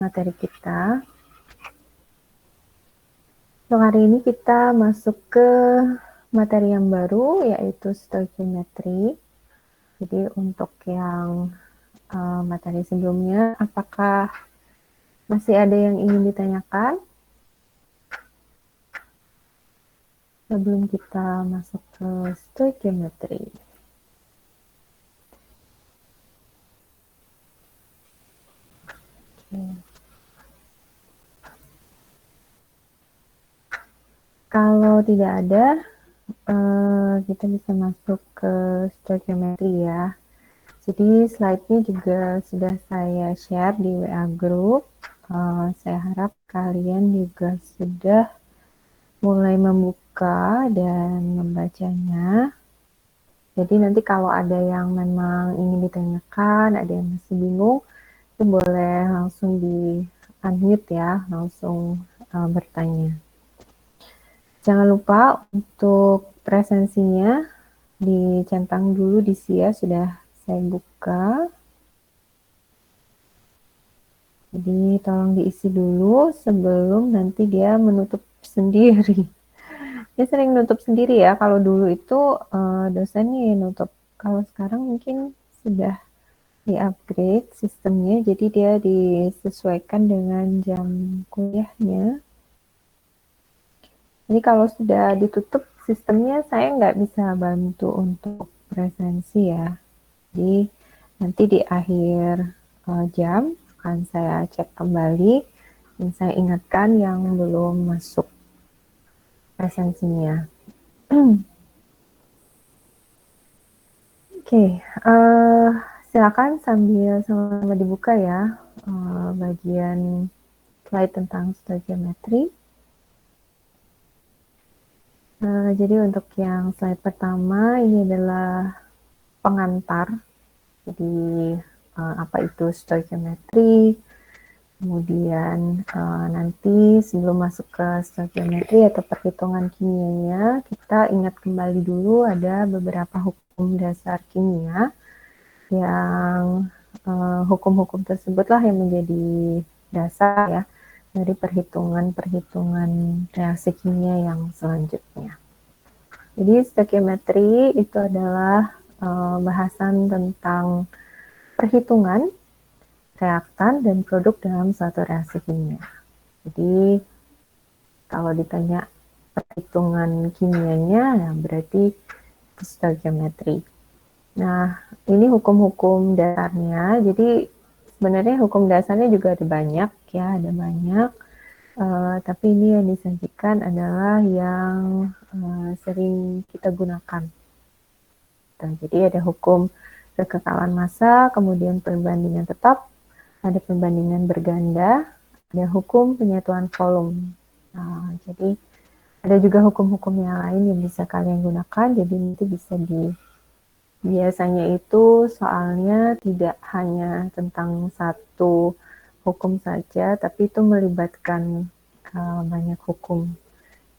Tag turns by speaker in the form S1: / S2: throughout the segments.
S1: materi kita. Untuk hari ini kita masuk ke materi yang baru, yaitu stoichiometry. Jadi untuk yang materi sebelumnya, apakah masih ada yang ingin ditanyakan sebelum kita masuk ke stoichiometry? Kalau tidak ada, kita bisa masuk ke stoichiometry ya. Jadi slide-nya juga sudah saya share di WA Group. Saya harap kalian juga sudah mulai membuka dan membacanya. Jadi nanti kalau ada yang memang ingin ditanyakan, ada yang masih bingung, itu boleh langsung di unmute ya, langsung bertanya. Jangan lupa untuk presensinya dicentang dulu di SIA, sudah saya buka. Jadi tolong diisi dulu sebelum nanti dia menutup sendiri. Dia sering nutup sendiri ya, kalau dulu itu dosennya yang nutup. Kalau sekarang mungkin sudah di-upgrade sistemnya, jadi dia disesuaikan dengan jam kuliahnya. Jadi kalau sudah ditutup sistemnya, saya nggak bisa bantu untuk presensi ya. Jadi nanti di akhir jam akan saya cek kembali dan saya ingatkan yang belum masuk presensinya. Oke, silakan sambil sama dibuka ya bagian slide tentang stoichiometry. Jadi untuk yang slide pertama ini adalah pengantar. Jadi apa itu stoichiometry? Kemudian nanti sebelum masuk ke stoichiometry atau perhitungan kimianya, kita ingat kembali dulu ada beberapa hukum dasar kimia yang hukum-hukum tersebutlah yang menjadi dasar ya dari perhitungan-perhitungan reaksi kimia yang selanjutnya. Jadi stoichiometry itu adalah bahasan tentang perhitungan reaktan dan produk dalam suatu reaksi kimia. Jadi kalau ditanya perhitungan kimianya, ya berarti stoichiometry. Nah, ini hukum-hukum dasarnya. Jadi sebenarnya hukum dasarnya juga ada banyak ya, ada banyak. Tapi ini yang disajikan adalah yang sering kita gunakan. Jadi ada hukum kekekalan massa, kemudian perbandingan tetap, ada perbandingan berganda, ada hukum penyatuan volume. Jadi ada juga hukum-hukum yang lain yang bisa kalian gunakan. Jadi nanti bisa biasanya itu soalnya tidak hanya tentang satu hukum saja, tapi itu melibatkan banyak hukum.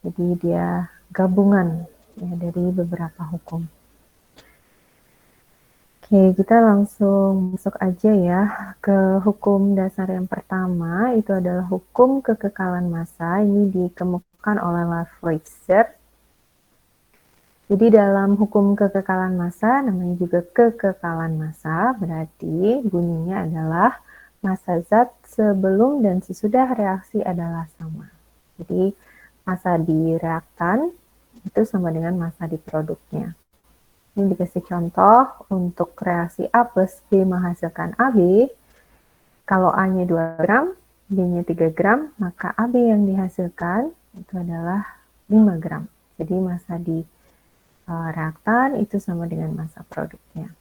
S1: Jadi dia gabungan ya, dari beberapa hukum. Oke, kita langsung masuk aja ya ke hukum dasar yang pertama. Itu adalah hukum kekekalan massa. Ini dikemukakan oleh Lavoisier. Jadi dalam hukum kekekalan massa, namanya juga kekekalan massa, berarti bunyinya adalah massa zat sebelum dan sesudah reaksi adalah sama. Jadi massa di reaktan itu sama dengan massa di produknya. Ini dikasih contoh untuk reaksi A plus B menghasilkan AB. Kalau A-nya 2 gram, B-nya 3 gram, maka AB yang dihasilkan itu adalah 5 gram. Jadi massa di reaktan itu sama dengan massa produknya.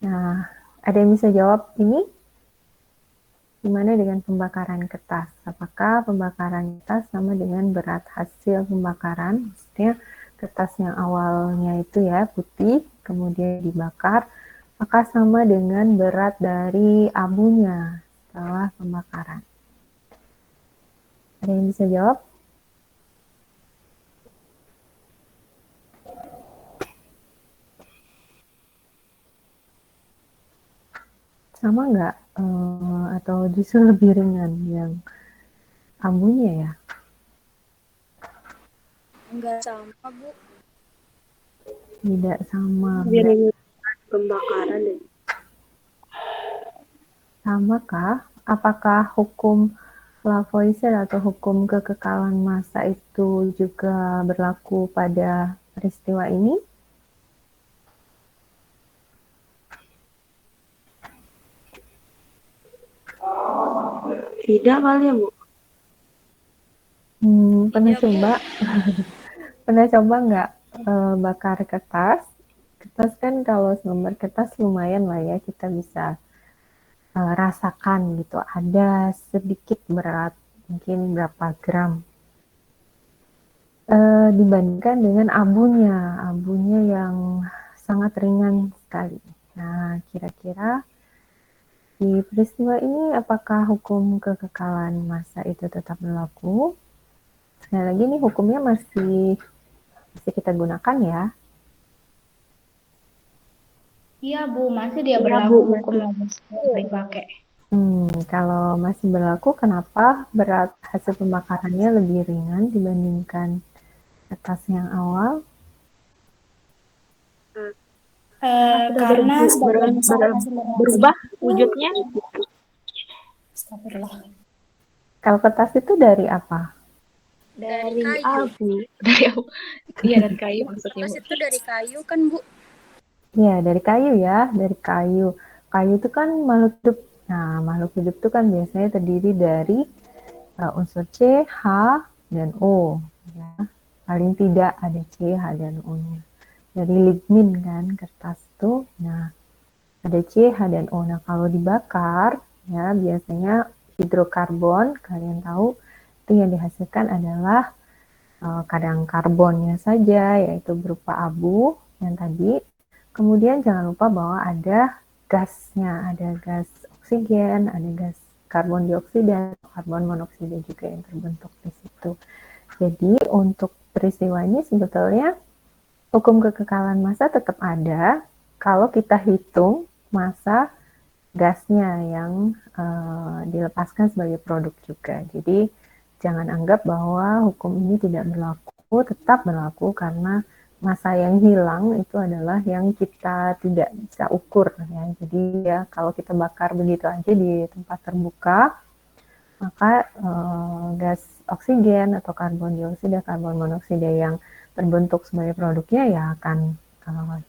S1: Nah, ada yang bisa jawab ini? Gimana dengan pembakaran kertas? Apakah pembakaran kertas sama dengan berat hasil pembakaran? Maksudnya kertas yang awalnya itu ya putih, kemudian dibakar, maka sama dengan berat dari abunya setelah pembakaran. Ada yang bisa jawab? Sama nggak atau justru lebih ringan yang abunya ya?
S2: Enggak sama, Bu.
S1: Tidak sama.
S3: Jadi pembakaran ya.
S1: Samakah? Apakah hukum Lavoisier atau hukum kekekalan massa itu juga berlaku pada peristiwa ini?
S3: Tidak kali ya, Bu?
S1: Pernah
S2: Iya, Bu.
S1: coba? Pernah coba nggak bakar kertas? Kertas kan kalau selembar kertas lumayan lah ya, kita bisa rasakan gitu. Ada sedikit berat, mungkin berapa gram. Dibandingkan dengan abunya yang sangat ringan sekali. Nah, kira-kira di peristiwa ini apakah hukum kekekalan massa itu tetap berlaku? Sekali lagi nih hukumnya masih kita gunakan ya.
S4: Iya Bu, masih dia
S3: Iya,
S4: berlaku
S3: Bu,
S4: hukum
S3: masih.
S4: Lavoisier dipakai.
S1: Kalau masih berlaku, kenapa berat hasil pembakarannya lebih ringan dibandingkan kertas yang awal?
S4: Karena sebagian besar hasil
S3: berubah wujudnya.
S4: Astagfirullah.
S1: Kalau kertas itu dari apa?
S2: Dari kayu.
S3: abu. Iya, dari kayu maksudnya,
S2: Kertas
S3: Bu.
S2: itu dari kayu kan, Bu?
S1: Ya, dari kayu ya, dari kayu. Kayu itu kan makhluk hidup. Nah, makhluk hidup itu kan biasanya terdiri dari unsur C, H, dan O. Ya. Paling tidak ada C, H, dan O-nya. Dari lignin kan, kertas itu. Nah, ada C, H, dan O. Nah, kalau dibakar, ya biasanya hidrokarbon, kalian tahu, itu yang dihasilkan adalah kadang karbonnya saja, yaitu berupa abu yang tadi. Kemudian jangan lupa bahwa ada gasnya, ada gas oksigen, ada gas karbon dioksida, karbon monoksida juga yang terbentuk di situ. Jadi untuk peristiwa ini sebetulnya hukum kekekalan massa tetap ada kalau kita hitung massa gasnya yang dilepaskan sebagai produk juga. Jadi jangan anggap bahwa hukum ini tidak berlaku, tetap berlaku karena massa yang hilang itu adalah yang kita tidak bisa ukur ya. Jadi ya kalau kita bakar begitu aja di tempat terbuka, maka gas oksigen atau karbon dioksida, karbon monoksida yang terbentuk sebagai produknya ya akan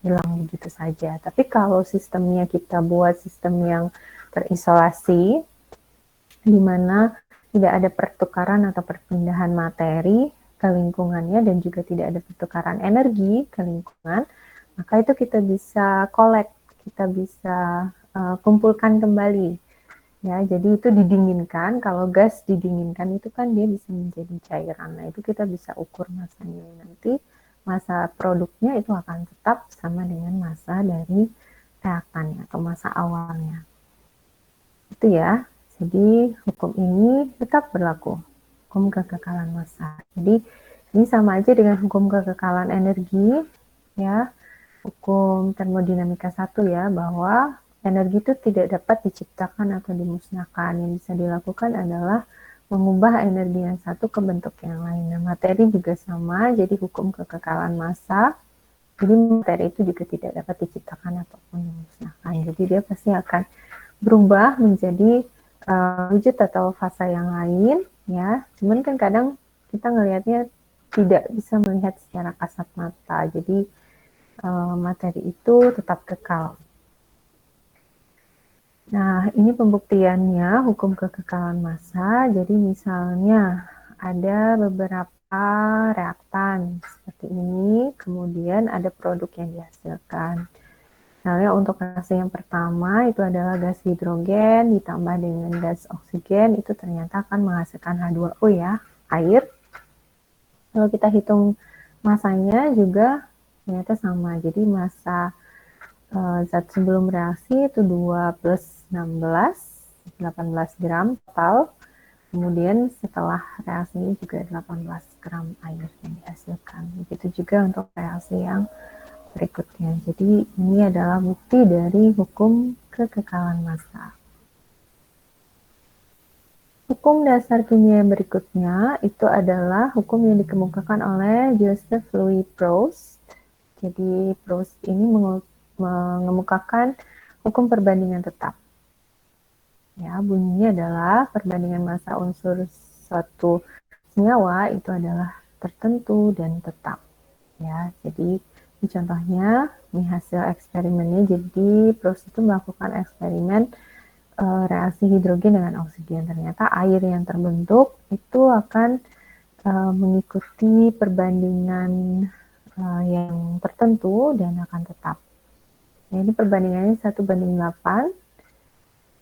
S1: hilang begitu saja. Tapi kalau sistemnya kita buat sistem yang terisolasi, di mana tidak ada pertukaran atau perpindahan materi ke lingkungannya dan juga tidak ada pertukaran energi ke lingkungan, maka itu kita bisa collect, kita bisa kumpulkan kembali. Ya, jadi itu didinginkan. Kalau gas didinginkan itu kan dia bisa menjadi cairan. Nah, itu kita bisa ukur massanya. Nanti massa produknya itu akan tetap sama dengan massa dari reaktannya atau massa awalnya. Itu ya. Jadi hukum ini tetap berlaku. Hukum kekekalan massa. Jadi ini sama aja dengan hukum kekekalan energi ya. Hukum termodinamika 1 ya, bahwa energi itu tidak dapat diciptakan atau dimusnahkan. Yang bisa dilakukan adalah mengubah energi yang satu ke bentuk yang lain. Nah, materi juga sama, jadi hukum kekekalan massa. Jadi materi itu juga tidak dapat diciptakan ataupun dimusnahkan. Jadi dia pasti akan berubah menjadi wujud atau fase yang lain, ya. Cuman kan kadang kita ngelihatnya tidak bisa melihat secara kasat mata. Jadi materi itu tetap kekal. Nah, ini pembuktiannya hukum kekekalan massa. Jadi misalnya ada beberapa reaktan seperti ini, kemudian ada produk yang dihasilkan. Misalnya untuk reaksi yang pertama itu adalah gas hidrogen ditambah dengan gas oksigen, itu ternyata akan menghasilkan H2O ya, air. Kalau kita hitung massanya juga ternyata sama. Jadi massa zat sebelum reaksi itu 2 plus 16, 18 gram total. Kemudian setelah reaksi ini juga 18 gram air yang dihasilkan. Begitu juga untuk reaksi yang berikutnya. Jadi ini adalah bukti dari hukum kekekalan massa. hukum dasar kimia yang berikutnya itu adalah hukum yang dikemukakan oleh Joseph Louis Proust. Jadi Proust ini mengemukakan hukum perbandingan tetap. Ya, bunyinya adalah perbandingan massa unsur suatu senyawa itu adalah tertentu dan tetap. Ya, jadi ini contohnya, ini hasil eksperimennya. Jadi Proust itu melakukan eksperimen reaksi hidrogen dengan oksigen. Ternyata air yang terbentuk itu akan mengikuti perbandingan yang tertentu dan akan tetap. Nah, ini perbandingannya 1:8,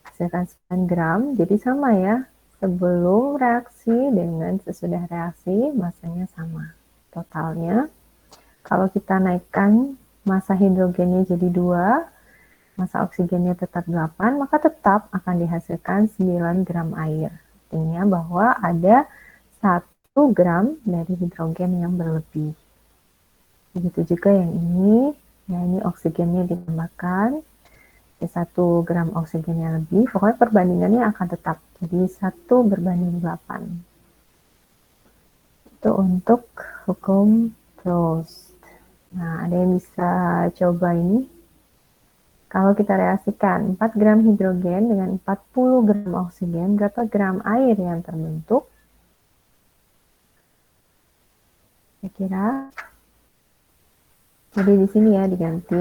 S1: hasilkan 9 gram. Jadi sama ya, sebelum reaksi dengan sesudah reaksi masanya sama. Totalnya, kalau kita naikkan massa hidrogennya jadi 2, massa oksigennya tetap 8, maka tetap akan dihasilkan 9 gram air. Artinya bahwa ada 1 gram dari hidrogen yang berlebih. Begitu juga yang ini, ya ini oksigennya ditambahkan, 1 gram oksigennya lebih, pokoknya perbandingannya akan tetap. Jadi 1:8. Itu untuk hukum Proust. Nah, ada yang bisa coba ini? Kalau kita reaksikan 4 gram hidrogen dengan 40 gram oksigen, berapa gram air yang terbentuk? Kira-kira. Jadi di sini ya diganti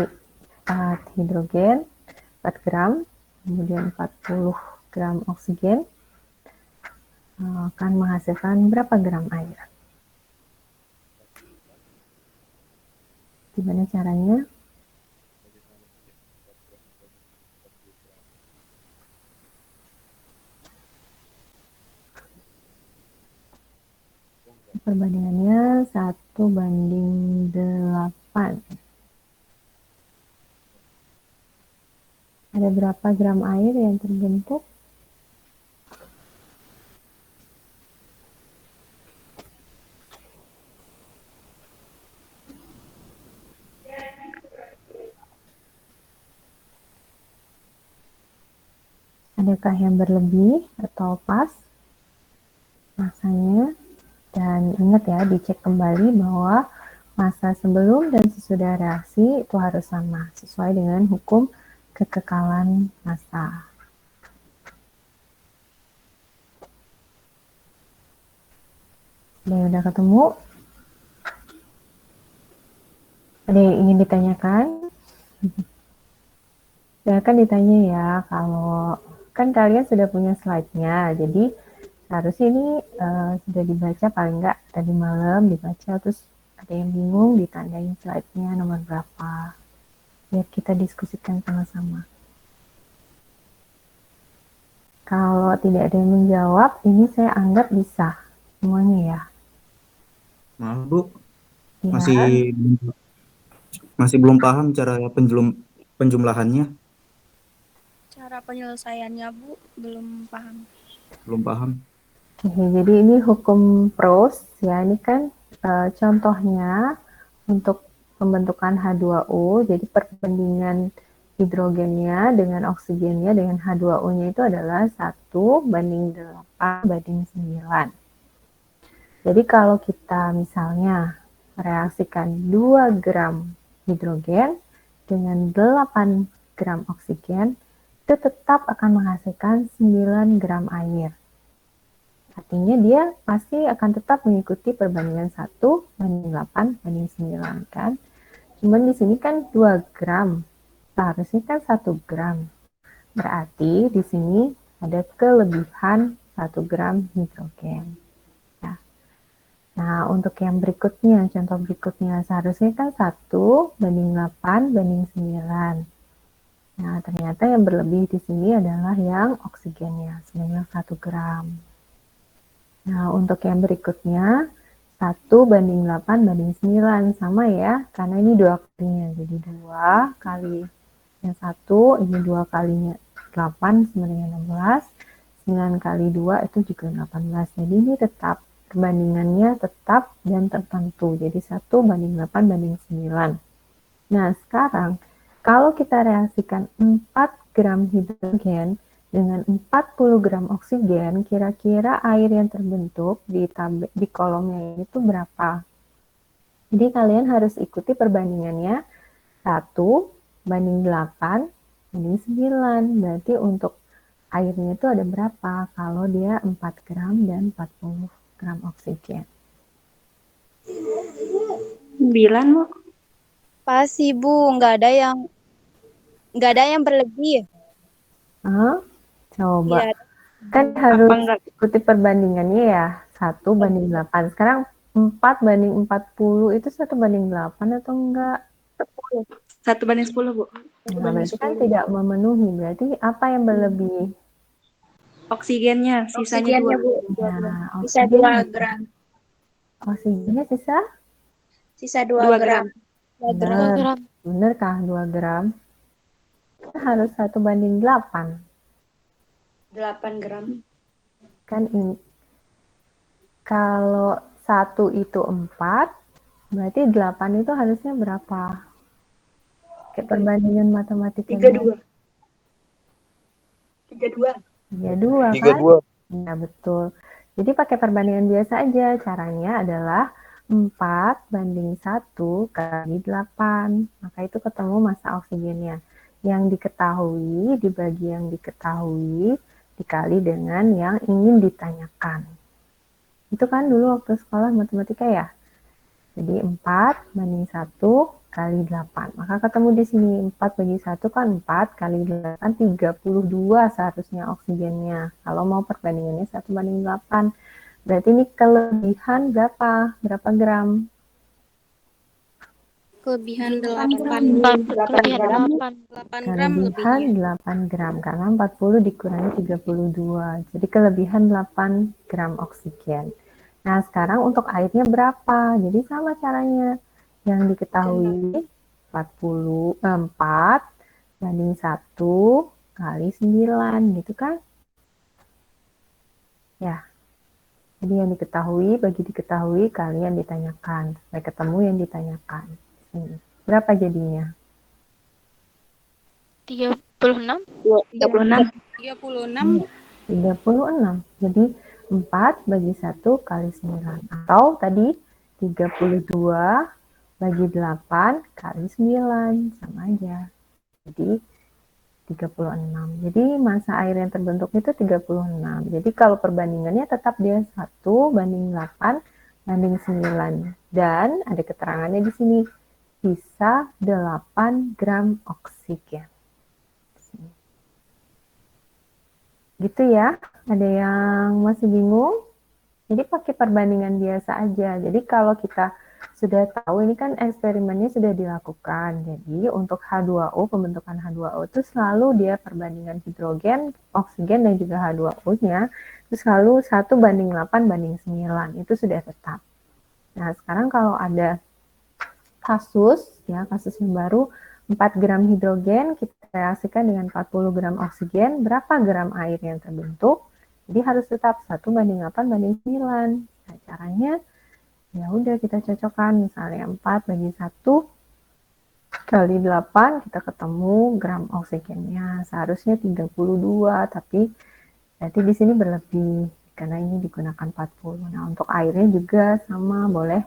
S1: 4 hidrogen, 4 gram, kemudian 40 gram oksigen, akan menghasilkan berapa gram air? Gimana caranya? Perbandingannya 1:8. Ada berapa gram air yang terbentuk? Adakah yang berlebih atau pas masanya? Dan ingat ya, dicek kembali bahwa massa sebelum dan sesudah reaksi itu harus sama, sesuai dengan hukum kekekalan massa. Ada yang udah ketemu? Ada yang ingin ditanyakan? Silakan ditanya ya, kalau kan kalian sudah punya slide-nya, jadi harusnya ini sudah dibaca paling enggak tadi malam dibaca, terus ada yang bingung ditandain slide-nya nomor berapa, biar kita diskusikan sama-sama. Kalau tidak ada yang menjawab, ini saya anggap bisa semuanya ya.
S5: Maaf Bu,
S1: Ya.
S5: masih belum paham cara penjumlahannya.
S2: Cara penyelesaiannya, Bu, belum paham.
S5: Belum paham.
S1: Oke, jadi ini hukum Proust ya, ini kan contohnya untuk pembentukan H2O, jadi perbandingan hidrogennya dengan oksigennya dengan H2O-nya itu adalah 1:8:9. Jadi kalau kita misalnya reaksikan 2 gram hidrogen dengan 8 gram oksigen, itu tetap akan menghasilkan 9 gram air. Artinya dia pasti akan tetap mengikuti perbandingan 1:8:9 kan. Cuman di sini kan 2 gram, seharusnya kan 1 gram. Berarti di sini ada kelebihan 1 gram hidrogen. Ya. Nah, untuk yang berikutnya, contoh berikutnya, seharusnya kan 1:8:9. Nah, ternyata yang berlebih di sini adalah yang oksigennya, sebanyak 1 gram. Nah, untuk yang berikutnya, 1:8:9, sama ya, karena ini 2 kalinya. Jadi 2 kali yang 1, ini 2 kalinya 8, sebenarnya 16. 9 kali 2 itu juga 18. Jadi ini tetap, perbandingannya tetap dan tertentu. Jadi 1:8:9. Nah, sekarang, kalau kita reaksikan 4 gram hidrogen Dengan 40 gram oksigen, kira-kira air yang terbentuk di kolomnya itu berapa? Jadi kalian harus ikuti perbandingannya 1 banding 8 banding 9. Berarti untuk airnya itu ada berapa kalau dia 4 gram dan 40 gram oksigen?
S3: 9, Bu.
S2: Pas sih Bu, nggak ada yang berlebih.
S1: Hah? Coba.
S2: Tidak ada.
S1: Kan
S3: Apa
S1: harus
S3: enggak?
S1: ikuti perbandingannya ya. 1 banding 8. Sekarang 4 banding 40 itu 1 banding 8 atau enggak?
S3: 1 banding 10, Bu.
S1: Nah, berarti kan tidak memenuhi. Berarti apa yang berlebih?
S3: Oksigennya, sisanya 2.
S4: Bu.
S1: Nah,
S4: Sisa 2 gram.
S1: oksigennya sisa?
S4: Sisa
S3: 2
S4: 2 gram.
S3: gram.
S4: 2 gram.
S1: Benar. Benarkah 2 gram? Kita harus 1 banding 8.
S4: 8 gram.
S1: Kan ini. Kalau 1 itu 4, berarti 8 itu harusnya berapa? Kayak perbandingan matematika.
S3: 32. 32.
S1: 32 kan? Ya, betul. Jadi pakai perbandingan biasa aja. Caranya adalah 4 banding 1 kali 8. Maka itu ketemu massa oksigennya. Yang diketahui dibagi yang diketahui dikali dengan yang ingin ditanyakan. Itu kan dulu waktu sekolah matematika ya. Jadi 4 banding 1 kali 8. Maka ketemu di sini 4 bagi 1 kan 4 kali 8 32 seharusnya oksigennya. Kalau mau perbandingannya 1 banding 8. Berarti ini kelebihan berapa? Berapa gram?
S2: Kelebihan 8 gram. 8 gram
S1: Kelebihan
S2: lebihnya.
S1: 8 gram karena 40 dikurangi 32. Jadi kelebihan 8 gram oksigen. Nah, sekarang untuk airnya berapa? Jadi sama caranya. Yang diketahui 4 banding 1 kali 9, gitu kan? Ya. Jadi yang diketahui bagi diketahui kali yang ditanyakan. Sampai ketemu yang ditanyakan. Berapa jadinya?
S3: 36.
S2: 36.
S1: 36. Jadi 4 bagi 1 kali 9. Atau tadi 32 bagi 8 kali 9. Sama aja. Jadi 36. Jadi massa air yang terbentuk itu 36. Jadi kalau perbandingannya tetap dia 1 banding 8 banding 9. Dan ada keterangannya di sini. Sisa 8 gram oksigen. Gitu ya. Ada yang masih bingung? Jadi pakai perbandingan biasa aja. Jadi kalau kita sudah tahu, ini kan eksperimennya sudah dilakukan. Jadi untuk H2O, pembentukan H2O itu selalu dia perbandingan hidrogen, oksigen, dan juga H2O-nya itu selalu 1 banding 8 banding 9. Itu sudah tetap. Nah, sekarang kalau ada kasus yang baru, 4 gram hidrogen kita reaksikan dengan 40 gram oksigen, berapa gram air yang terbentuk? Jadi harus tetap 1 banding 8 banding 9. Nah, caranya ya udah kita cocokkan, misalnya 4 bagi 1 kali 8, kita ketemu gram oksigennya. Seharusnya 32, tapi berarti di sini berlebih karena ini digunakan 40. Nah, untuk airnya juga sama, boleh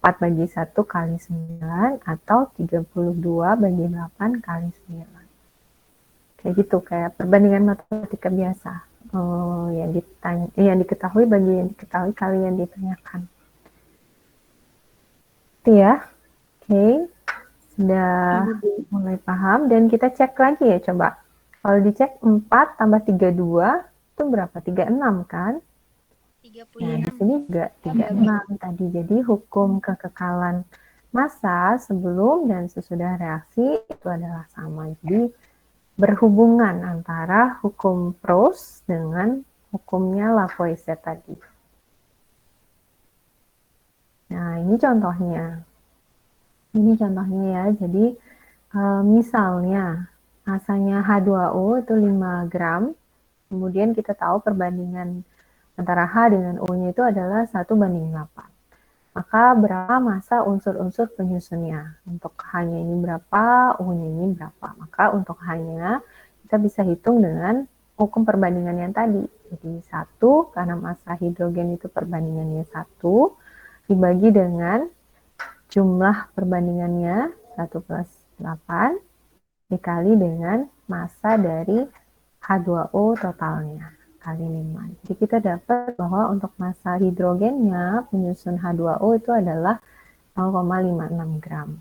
S1: 4 bagi 1 kali 9 atau 32 bagi 8 kali 9. Kayak gitu, kayak perbandingan matematika biasa. Yang diketahui bagi yang diketahui kali yang ditanyakan. Itu ya. Oke. Sudah mulai paham dan kita cek lagi ya coba. Kalau dicek 4 tambah 32 itu berapa? 36 kan?
S2: 36.
S1: Nah, di sini juga 36 tadi. Jadi hukum kekekalan massa sebelum dan sesudah reaksi itu adalah sama. Jadi berhubungan antara hukum Proust dengan hukumnya Lavoisier tadi. Nah, ini contohnya. Ini contohnya ya. Jadi misalnya masanya H2O itu 5 gram. Kemudian kita tahu perbandingan antara H dengan O-nya itu adalah 1 banding 8. Maka berapa massa unsur-unsur penyusunnya? Untuk H-nya ini berapa, O-nya ini berapa? Maka untuk H-nya kita bisa hitung dengan hukum perbandingan yang tadi. Jadi 1 karena massa hidrogen itu perbandingannya 1 dibagi dengan jumlah perbandingannya 1 plus 8 dikali dengan massa dari H2O totalnya kali 5. Jadi kita dapat bahwa untuk massa hidrogennya penyusun H2O itu adalah 0,56 gram.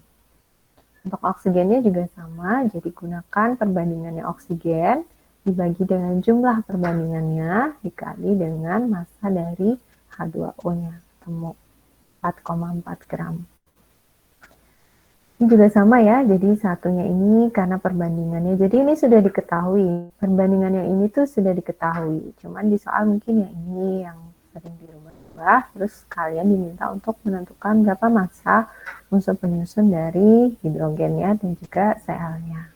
S1: Untuk oksigennya juga sama, jadi gunakan perbandingannya oksigen dibagi dengan jumlah perbandingannya dikali dengan massa dari H2O-nya, ketemu 4,4 gram. Ini juga sama ya, jadi satunya ini karena perbandingannya, jadi ini sudah diketahui, perbandingan yang ini tuh sudah diketahui, cuman di soal mungkin yang ini yang sering dirubah, terus kalian diminta untuk menentukan berapa massa unsur penyusun dari hidrogennya dan juga Cl-nya.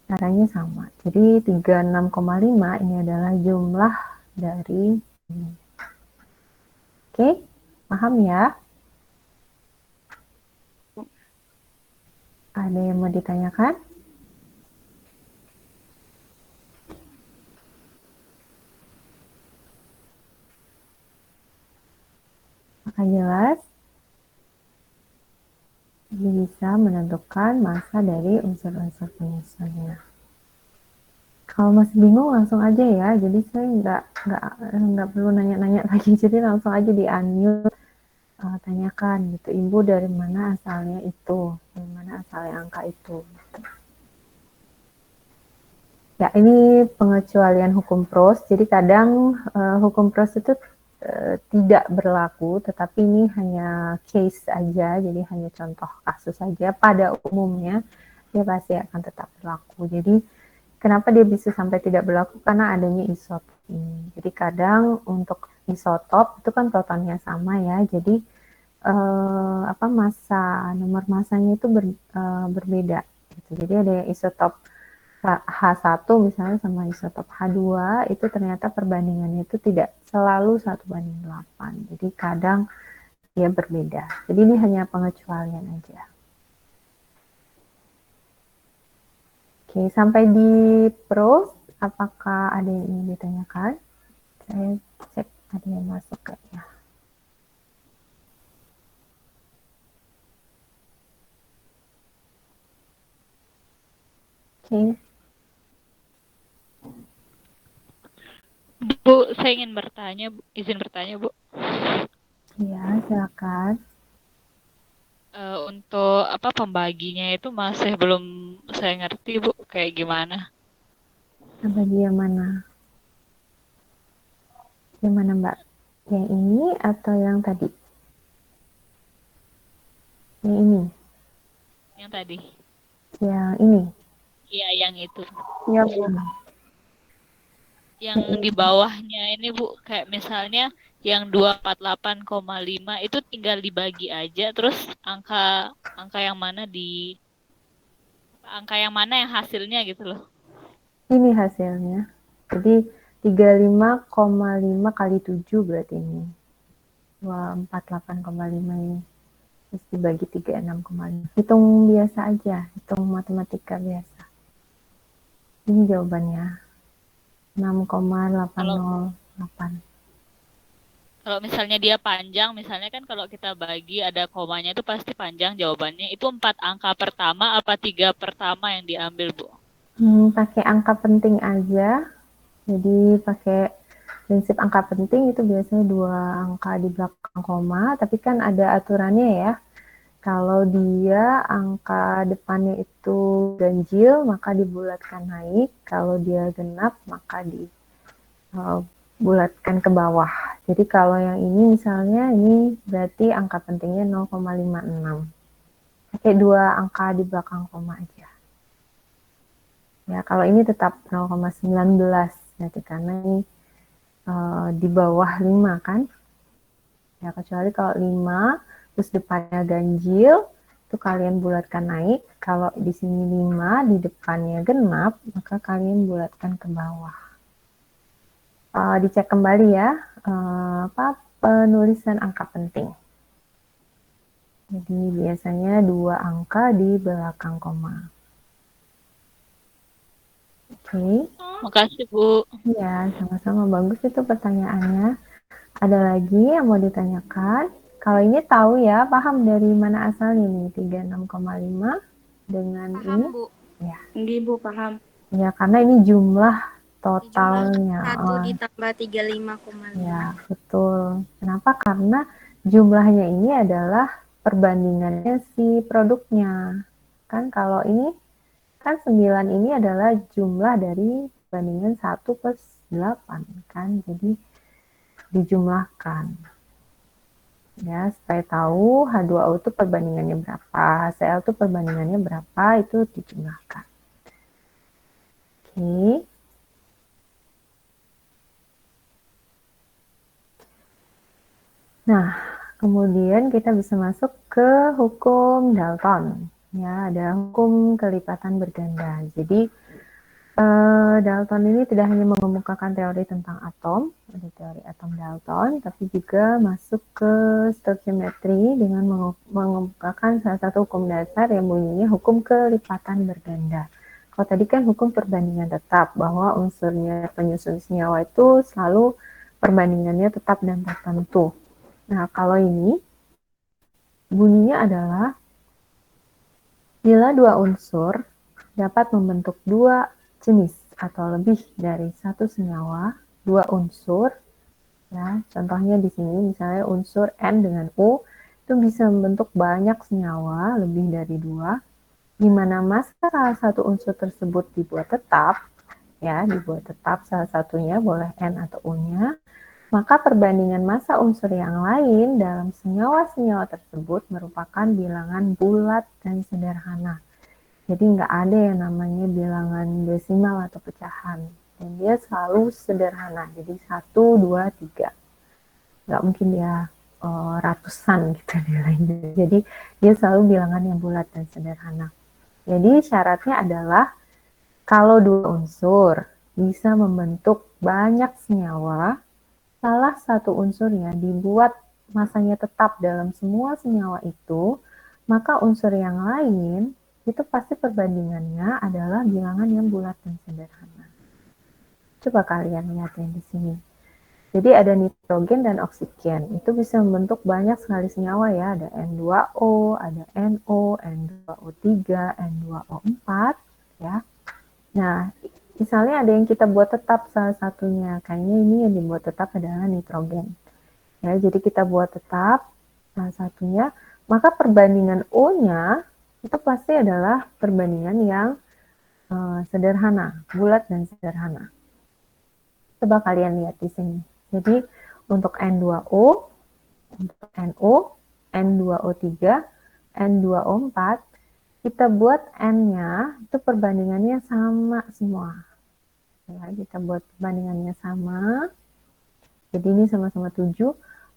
S1: Caranya sama, jadi 36,5 ini adalah jumlah dari ini. Oke, paham ya? Ada yang mau ditanyakan? Apakah jelas? Jadi bisa menentukan massa dari unsur-unsur penyusunnya. Kalau masih bingung langsung aja ya. Jadi saya nggak perlu nanya-nanya lagi. Jadi langsung aja di unmute tanyakan gitu. Ibu dari mana asalnya itu? Dari mana asalnya angka itu? Ya ini pengecualian hukum Proust. Jadi kadang hukum Proust itu tidak berlaku, tetapi ini hanya case aja, jadi hanya contoh kasus saja. Pada umumnya dia pasti akan tetap berlaku. Jadi kenapa dia bisa sampai tidak berlaku? Karena adanya isotop ini. Jadi kadang untuk isotop itu kan protonnya sama ya, jadi nomor massanya itu berbeda. Gitu. Jadi ada isotop H1 misalnya sama isotop H2 itu ternyata perbandingannya itu tidak selalu 1:8. Jadi kadang dia berbeda. Jadi ini hanya pengecualian aja. Oke, sampai di Proust, apakah ada yang ingin ditanyakan? Saya cek ada yang masuk kayaknya. Oke.
S3: Bu, saya ingin bertanya, Bu. Izin bertanya, Bu.
S1: Ya, silakan.
S3: Untuk pembaginya itu masih belum saya ngerti, Bu, kayak gimana?
S1: Bagi yang mana? Yang mana, Mbak? Yang ini atau yang tadi? Yang ini?
S3: Yang tadi.
S1: Yang ini?
S3: Iya, yang itu.
S4: Ya, Bu.
S3: Yang di bawahnya ini, Bu, kayak misalnya yang 248,5 itu tinggal dibagi aja, terus angka yang mana yang hasilnya gitu loh.
S1: Ini hasilnya. Jadi 35,5 kali 7 berarti ini. 248,5 ini. Terus dibagi 36,5. Hitung biasa aja, hitung matematika biasa. Ini jawabannya. 6,808.
S3: Kalau misalnya dia panjang, misalnya kan kalau kita bagi ada komanya itu pasti panjang jawabannya. Itu 4 angka pertama apa 3 pertama yang diambil, Bu?
S1: Pakai angka penting aja. Jadi pakai prinsip angka penting itu biasanya 2 angka di belakang koma, tapi kan ada aturannya ya. Kalau dia angka depannya itu ganjil, maka dibulatkan naik. Kalau dia genap, maka dibulatkan ke bawah. Jadi kalau yang ini misalnya, ini berarti angka pentingnya 0,56. Pakai 2 angka di belakang koma aja. Ya, kalau ini tetap 0,19, berarti karena ini di bawah 5 kan. Ya, kecuali kalau 5, terus depannya ganjil, itu kalian bulatkan naik. Kalau di sini 5, di depannya genap, maka kalian bulatkan ke bawah. Dicek kembali ya, penulisan angka penting. Jadi biasanya 2 angka di belakang koma. Oke. Oke.
S3: Makasih, Bu.
S1: Ya, sama-sama. Bagus itu pertanyaannya. Ada lagi yang mau ditanyakan? Kalau ini tahu ya, paham dari mana asalnya nih 36,5 dengan
S2: Paham,
S1: ini?
S2: Bu.
S1: Ya,
S4: Nggih, Bu, paham.
S1: ya karena ini jumlah
S2: Jumlah
S1: totalnya.
S2: 1 ditambah 35,5.
S1: Ya, betul. Kenapa? Karena jumlahnya ini adalah perbandingannya si produknya. Kan kalau ini, kan 9 ini adalah jumlah dari perbandingan 1/8, kan? Jadi dijumlahkan. Ya, supaya tahu H2O itu perbandingannya berapa, HCl itu perbandingannya berapa, itu dijumlahkan. Oke. Nah, kemudian kita bisa masuk ke hukum Dalton. Ya, ada hukum kelipatan berganda. Jadi, Dalton ini tidak hanya mengemukakan teori tentang atom, ada teori atom Dalton, tapi juga masuk ke stoichiometry dengan mengemukakan salah satu hukum dasar yang bunyinya hukum kelipatan berganda. Kalau tadi kan hukum perbandingan tetap, bahwa unsurnya penyusun senyawa itu selalu perbandingannya tetap dan tertentu. Nah, kalau ini bunyinya adalah bila dua unsur dapat membentuk dua jenis atau lebih dari satu senyawa, dua unsur, ya, contohnya di sini misalnya unsur N dengan U itu bisa membentuk banyak senyawa, lebih dari dua, di mana massa salah satu unsur tersebut dibuat tetap, ya, dibuat tetap salah satunya boleh N atau U-nya, maka perbandingan massa unsur yang lain dalam senyawa-senyawa tersebut merupakan bilangan bulat dan sederhana. Jadi nggak ada yang namanya bilangan desimal atau pecahan. Dan dia selalu sederhana. Jadi 1, 2, 3. Nggak mungkin dia ratusan gitu nilainya. Jadi dia selalu bilangan yang bulat dan sederhana. Jadi syaratnya adalah kalau dua unsur bisa membentuk banyak senyawa, salah satu unsurnya dibuat masanya tetap dalam semua senyawa itu, maka unsur yang lain itu pasti perbandingannya adalah bilangan yang bulat dan sederhana. Coba kalian lihat yang di sini. Jadi ada nitrogen dan oksigen, itu bisa membentuk banyak sekali senyawa ya, ada N2O, ada NO, N2O3, N2O4, ya. Nah, misalnya ada yang kita buat tetap salah satunya, kayaknya ini yang dibuat tetap adalah nitrogen. Ya, jadi kita buat tetap salah satunya, maka perbandingan O-nya itu pasti adalah perbandingan yang sederhana, bulat dan sederhana. Coba kalian lihat di sini. Jadi untuk N2O, untuk NO, N2O3, N2O4, kita buat N-nya itu perbandingannya sama semua. Ya, kita buat perbandingannya sama. Jadi ini sama-sama 7.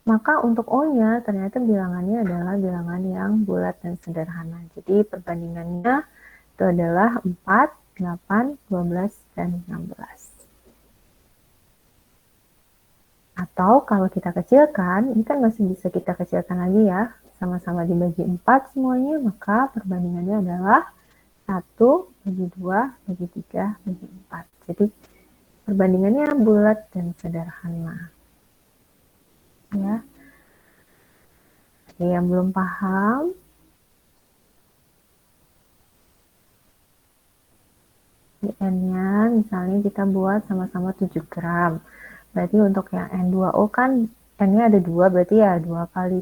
S1: Maka untuk O-nya ternyata bilangannya adalah bilangan yang bulat dan sederhana. Jadi perbandingannya itu adalah 4, 8, 12, dan 16. Atau kalau kita kecilkan, ini kan masih bisa kita kecilkan lagi ya. Sama-sama dibagi 4 semuanya, maka perbandingannya adalah 1 bagi 2 bagi 3 bagi 4. Jadi perbandingannya bulat dan sederhana. Ya. Oke, yang belum paham, di N-nya misalnya kita buat sama-sama 7 gram. Berarti untuk yang N2O kan N-nya ada 2, berarti ya 2 kali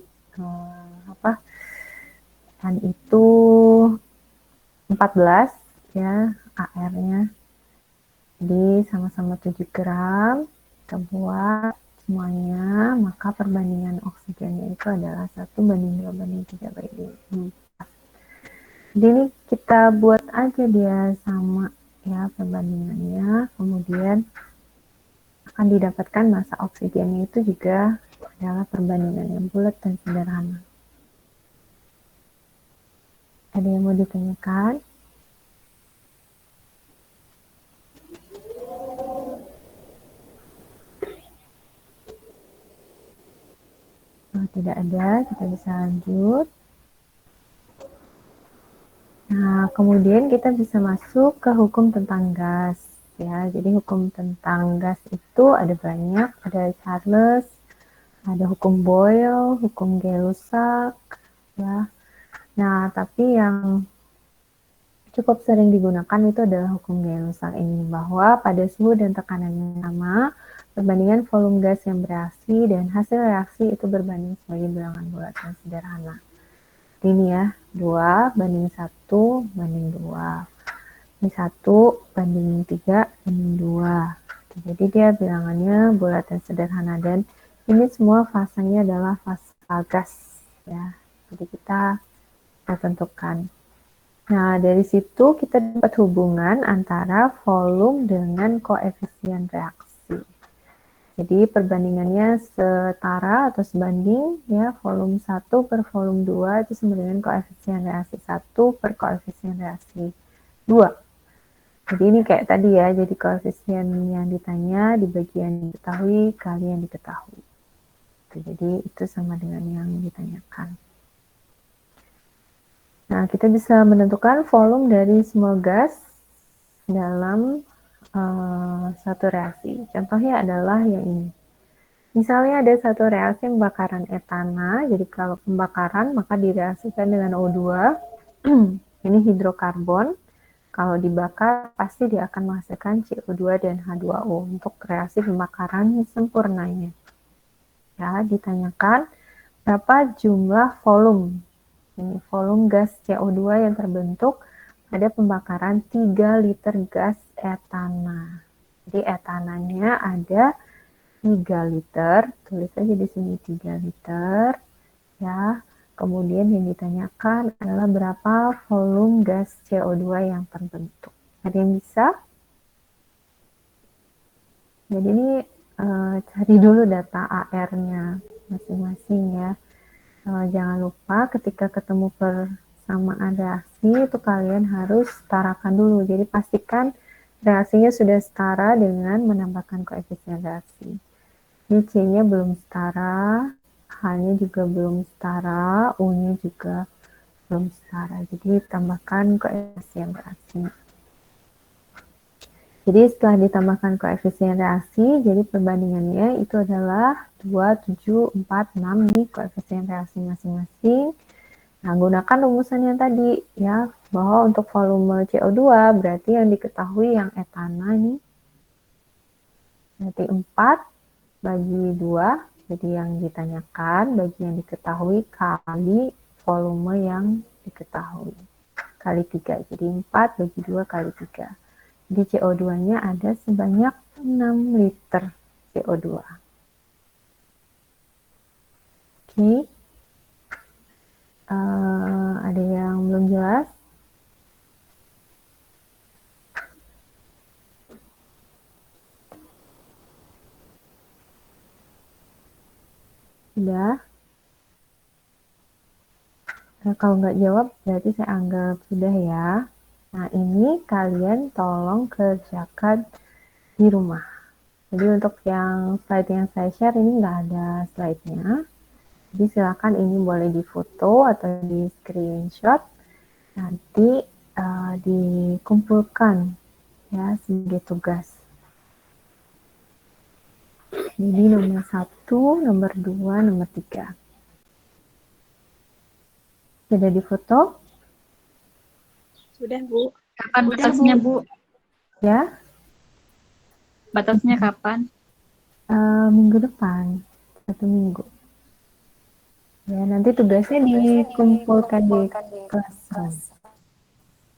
S1: N itu 14 ya, AR-nya. Jadi sama-sama 7 gram, kita buat semuanya, maka perbandingan oksigennya itu adalah 1 banding 2 banding 3 banding 4. Jadi ini kita buat aja dia sama ya perbandingannya, kemudian akan didapatkan massa oksigennya itu juga adalah perbandingan yang bulat dan sederhana. Ada yang mau ditanyakan? Kalau tidak ada, kita bisa lanjut. Nah, kemudian kita bisa masuk ke hukum tentang gas. ya. Jadi hukum tentang gas itu ada banyak, ada Charles, ada hukum Boyle, hukum Gay-Lussac, ya. Nah, tapi yang cukup sering digunakan itu adalah hukum Gay-Lussac ini, bahwa pada suhu dan tekanan yang sama, perbandingan volume gas yang bereaksi dan hasil reaksi itu berbanding sebagai bilangan bulat dan sederhana. Ini ya, 2 banding 1 banding 2. Ini 1 banding 3 banding 2. Jadi dia bilangannya bulat dan sederhana, dan ini semua fasenya adalah fase gas, ya. Jadi kita tentukan. Nah, dari situ kita dapat hubungan antara volume dengan koefisien reaksi. Jadi perbandingannya setara atau sebanding, ya, volume 1 per volume 2 itu sama dengan koefisien reaksi 1 per koefisien reaksi 2. Jadi ini kayak tadi ya, jadi koefisien yang ditanya dibagi yang diketahui kali yang diketahui. Jadi itu sama dengan yang ditanyakan. Nah, kita bisa menentukan volume dari semua gas dalam satu reaksi. Contohnya adalah yang ini. Misalnya ada satu reaksi pembakaran etana, jadi kalau pembakaran maka direaksikan dengan O2, ini hidrokarbon, kalau dibakar pasti dia akan menghasilkan CO2 dan H2O untuk reaksi pembakaran sempurnanya. Ya, ditanyakan berapa jumlah volume. Ini volume gas CO2 yang terbentuk pada pembakaran 3 liter gas etana. Jadi etananya ada 3 liter, tulis aja di sini 3 liter, ya. Kemudian yang ditanyakan adalah berapa volume gas CO2 yang terbentuk. Ada yang bisa? Jadi ini cari dulu data AR-nya masing-masing ya. Jangan lupa ketika ketemu persamaan reaksi itu kalian harus setarakan dulu. Jadi pastikan reaksinya sudah setara dengan menambahkan koefisien reaksi. Ini C-nya belum setara, H-nya juga belum setara, U-nya juga belum setara. Jadi tambahkan koefisien reaksi. Jadi setelah ditambahkan koefisien reaksi, jadi perbandingannya itu adalah 2, 7, 4, 6 nih koefisien reaksi masing-masing. Nah, gunakan rumusan yang tadi ya, bahwa untuk volume CO2 berarti yang diketahui yang etana nih. Berarti 4 bagi 2, jadi yang ditanyakan bagi yang diketahui kali volume yang diketahui. Kali 3, jadi 4 bagi 2 kali 3. Di CO2-nya ada sebanyak 6 liter CO2. Oke. Ada yang belum jelas? Sudah? Kalau nggak jawab, berarti saya anggap sudah ya. Nah, ini kalian tolong kerjakan di rumah. Jadi untuk yang slide yang saya share ini nggak ada slide-nya. Jadi silakan ini boleh difoto atau di screenshot. Nanti dikumpulkan ya sebagai tugas. Jadi nomor 1, nomor 2, nomor 3. Sudah difoto?
S4: Sudah, Bu.
S6: Kapan
S4: Udah,
S6: batasnya, Bu?
S1: Ya,
S6: Batasnya kapan?
S1: minggu depan, 1 minggu. Ya, nanti tugasnya dikumpulkan di Classroom.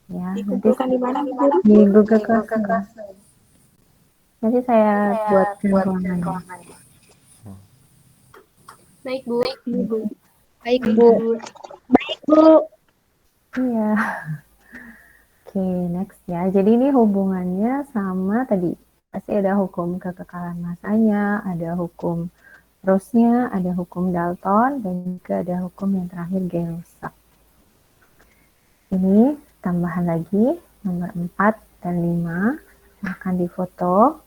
S1: Ya, nanti
S4: Dikumpulkan di mana, Bu Guru?
S1: di Google Classroom. Nanti saya buatkan ruangannya.
S4: Baik, Bu. Baik, Bu. Baik, Bu.
S1: Iya. Oke, next ya. Jadi ini hubungannya sama tadi. Pasti ada hukum kekekalan masanya, ada hukum Rawls-nya, ada hukum Dalton, dan juga ada hukum yang terakhir Gay-Lussac. Ini tambahan lagi, nomor 4 dan 5. Akan difoto.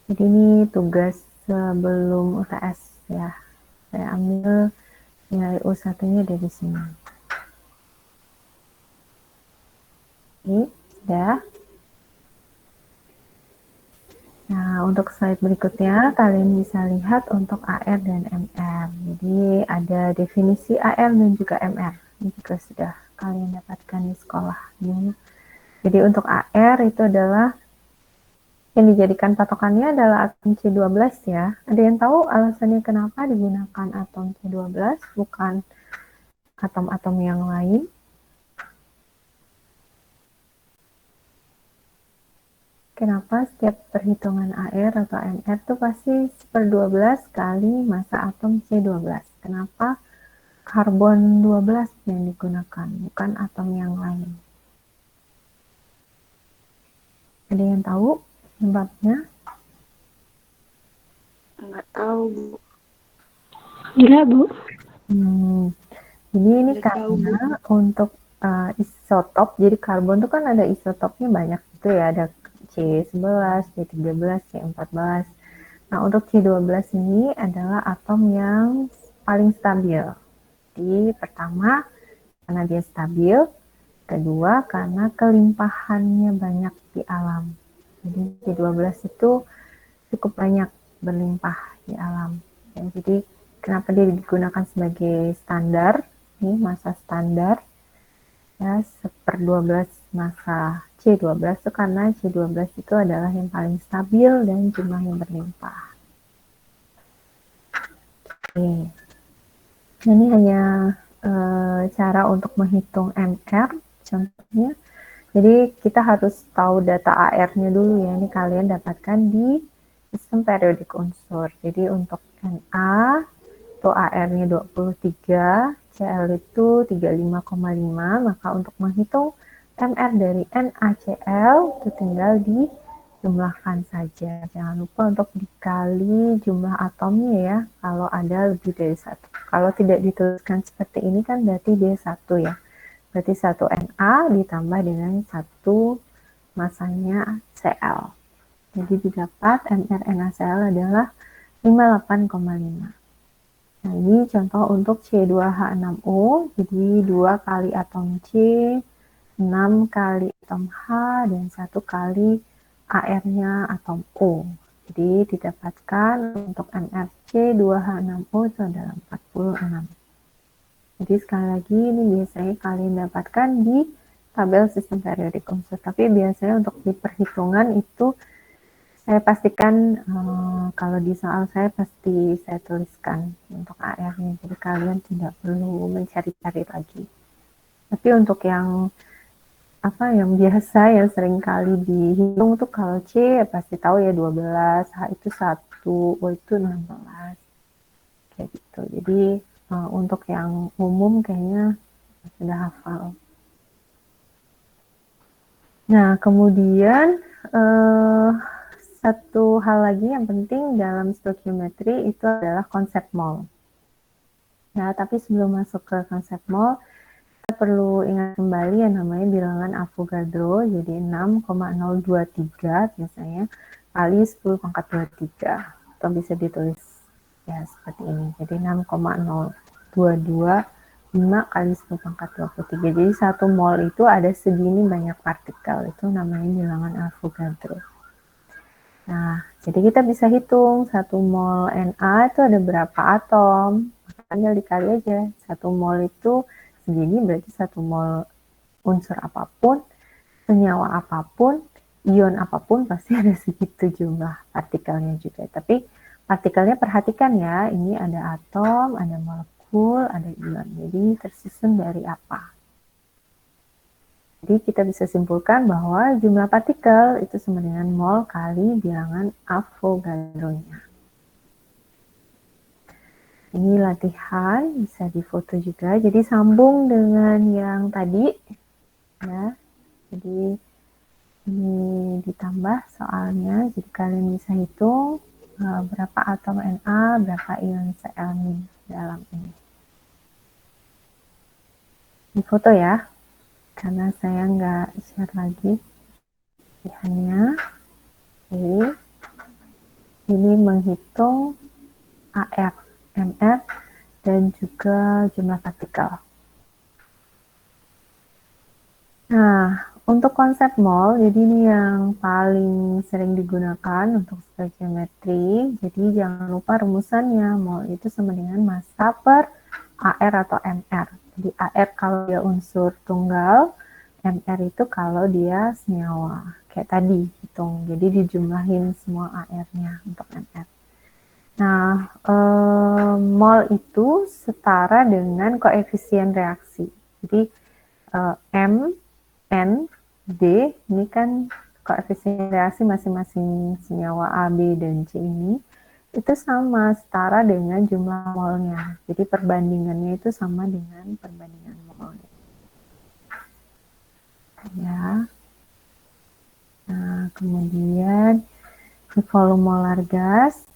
S1: Jadi ini tugas sebelum UTS ya. Saya ambil nilai U1-nya dari sini. Oke, sudah. Nah, untuk slide berikutnya, kalian bisa lihat untuk AR dan MR. Jadi, ada definisi AR dan juga MR. Ini juga sudah kalian dapatkan di sekolah. Jadi, untuk AR itu adalah yang dijadikan patokannya adalah atom C12 ya. Ada yang tahu alasannya kenapa digunakan atom C12, bukan atom-atom yang lain? Kenapa setiap perhitungan AR atau MR itu pasti 1/12 kali massa atom C12? Kenapa karbon 12 yang digunakan, bukan atom yang lain? Ada yang tahu sebabnya?
S2: Enggak tahu, Bu.
S4: Enggak, Bu.
S1: Jadi ini
S2: Nggak tahu, Bu.
S1: karena untuk isotop, jadi karbon itu kan ada isotopnya banyak gitu ya, ada C11, C13, C14. Nah, untuk C12 ini adalah atom yang paling stabil. Jadi, pertama, karena dia stabil. Kedua, karena kelimpahannya banyak di alam. Jadi, C12 itu cukup banyak berlimpah di alam. Dan jadi, kenapa dia digunakan sebagai standar? Ini massa standar. Ya, 1/12 massa C12 itu karena C12 itu adalah yang paling stabil dan jumlahnya berlimpah. Oke. Ini hanya cara untuk menghitung MR, contohnya. Jadi kita harus tahu data AR-nya dulu ya. Ini kalian dapatkan di sistem periodik unsur. Jadi untuk Na itu AR-nya 23, Cl itu 35,5, maka untuk menghitung MR dari NaCl itu tinggal dijumlahkan saja. Jangan lupa untuk dikali jumlah atomnya ya, kalau ada lebih dari satu. Kalau tidak dituliskan seperti ini kan berarti dia satu ya. Berarti 1 Na ditambah dengan 1 masanya Cl. Jadi didapat MR NaCl adalah 58,5. Nah, ini contoh untuk C2H6O, jadi 2 kali atom C, 6 kali atom H, dan 1 kali AR-nya atom O. Jadi didapatkan untuk MrC2H6O itu adalah 46. Jadi sekali lagi ini biasanya kalian dapatkan di tabel sistem periodik unsur. Tapi biasanya untuk di perhitungan itu saya pastikan kalau di soal saya pasti saya tuliskan untuk AR-nya, jadi kalian tidak perlu mencari-cari lagi. Tapi untuk yang biasa yang sering kali dihitung tuh kalau C ya pasti tahu ya 12, H itu 1, O itu 16. Kayak gitu. Jadi untuk yang umum kayaknya sudah hafal. Nah, kemudian satu hal lagi yang penting dalam stoikiometri itu adalah konsep mol. Nah, tapi sebelum masuk ke konsep mol, kita perlu ingat kembali yang namanya bilangan Avogadro, jadi 6,023 biasanya kali 10 pangkat 23, atau bisa ditulis ya seperti ini. Jadi 6,022 5 kali 10 pangkat 23. Jadi 1 mol itu ada segini banyak partikel, itu namanya bilangan Avogadro. Nah, jadi kita bisa hitung 1 mol Na itu ada berapa atom. Makanya dikali aja. 1 mol itu segini, berarti 1 mol unsur apapun, senyawa apapun, ion apapun pasti ada segitu jumlah partikelnya juga. Tapi partikelnya perhatikan ya, ini ada atom, ada molekul, ada ion. Jadi tersusun dari apa? Jadi kita bisa simpulkan bahwa jumlah partikel itu sama dengan mol kali bilangan Avogadro-nya. Ini latihan, bisa difoto juga. Jadi sambung dengan yang tadi. Ya. Jadi ini ditambah soalnya. Jadi kalian bisa hitung berapa atom Na, berapa ion Cl dalam ini. Difoto ya. Karena saya nggak share lagi pilihannya. Oke. Ini menghitung AR, MR, dan juga jumlah partikel. Nah, Untuk konsep mol, jadi ini yang paling sering digunakan untuk stoichiometry. Jadi jangan lupa rumusannya. Mol itu sama dengan massa per AR atau MR. Jadi AR kalau dia unsur tunggal, MR itu kalau dia senyawa. Kayak tadi hitung. Jadi dijumlahin semua AR-nya untuk MR. Nah, mol itu setara dengan koefisien reaksi. Jadi M, N, D, ini kan koefisien reaksi masing-masing senyawa A, B, dan C ini, itu sama, setara dengan jumlah molnya. Jadi perbandingannya itu sama dengan perbandingan molnya. Ya. Nah, kemudian volume molar gas.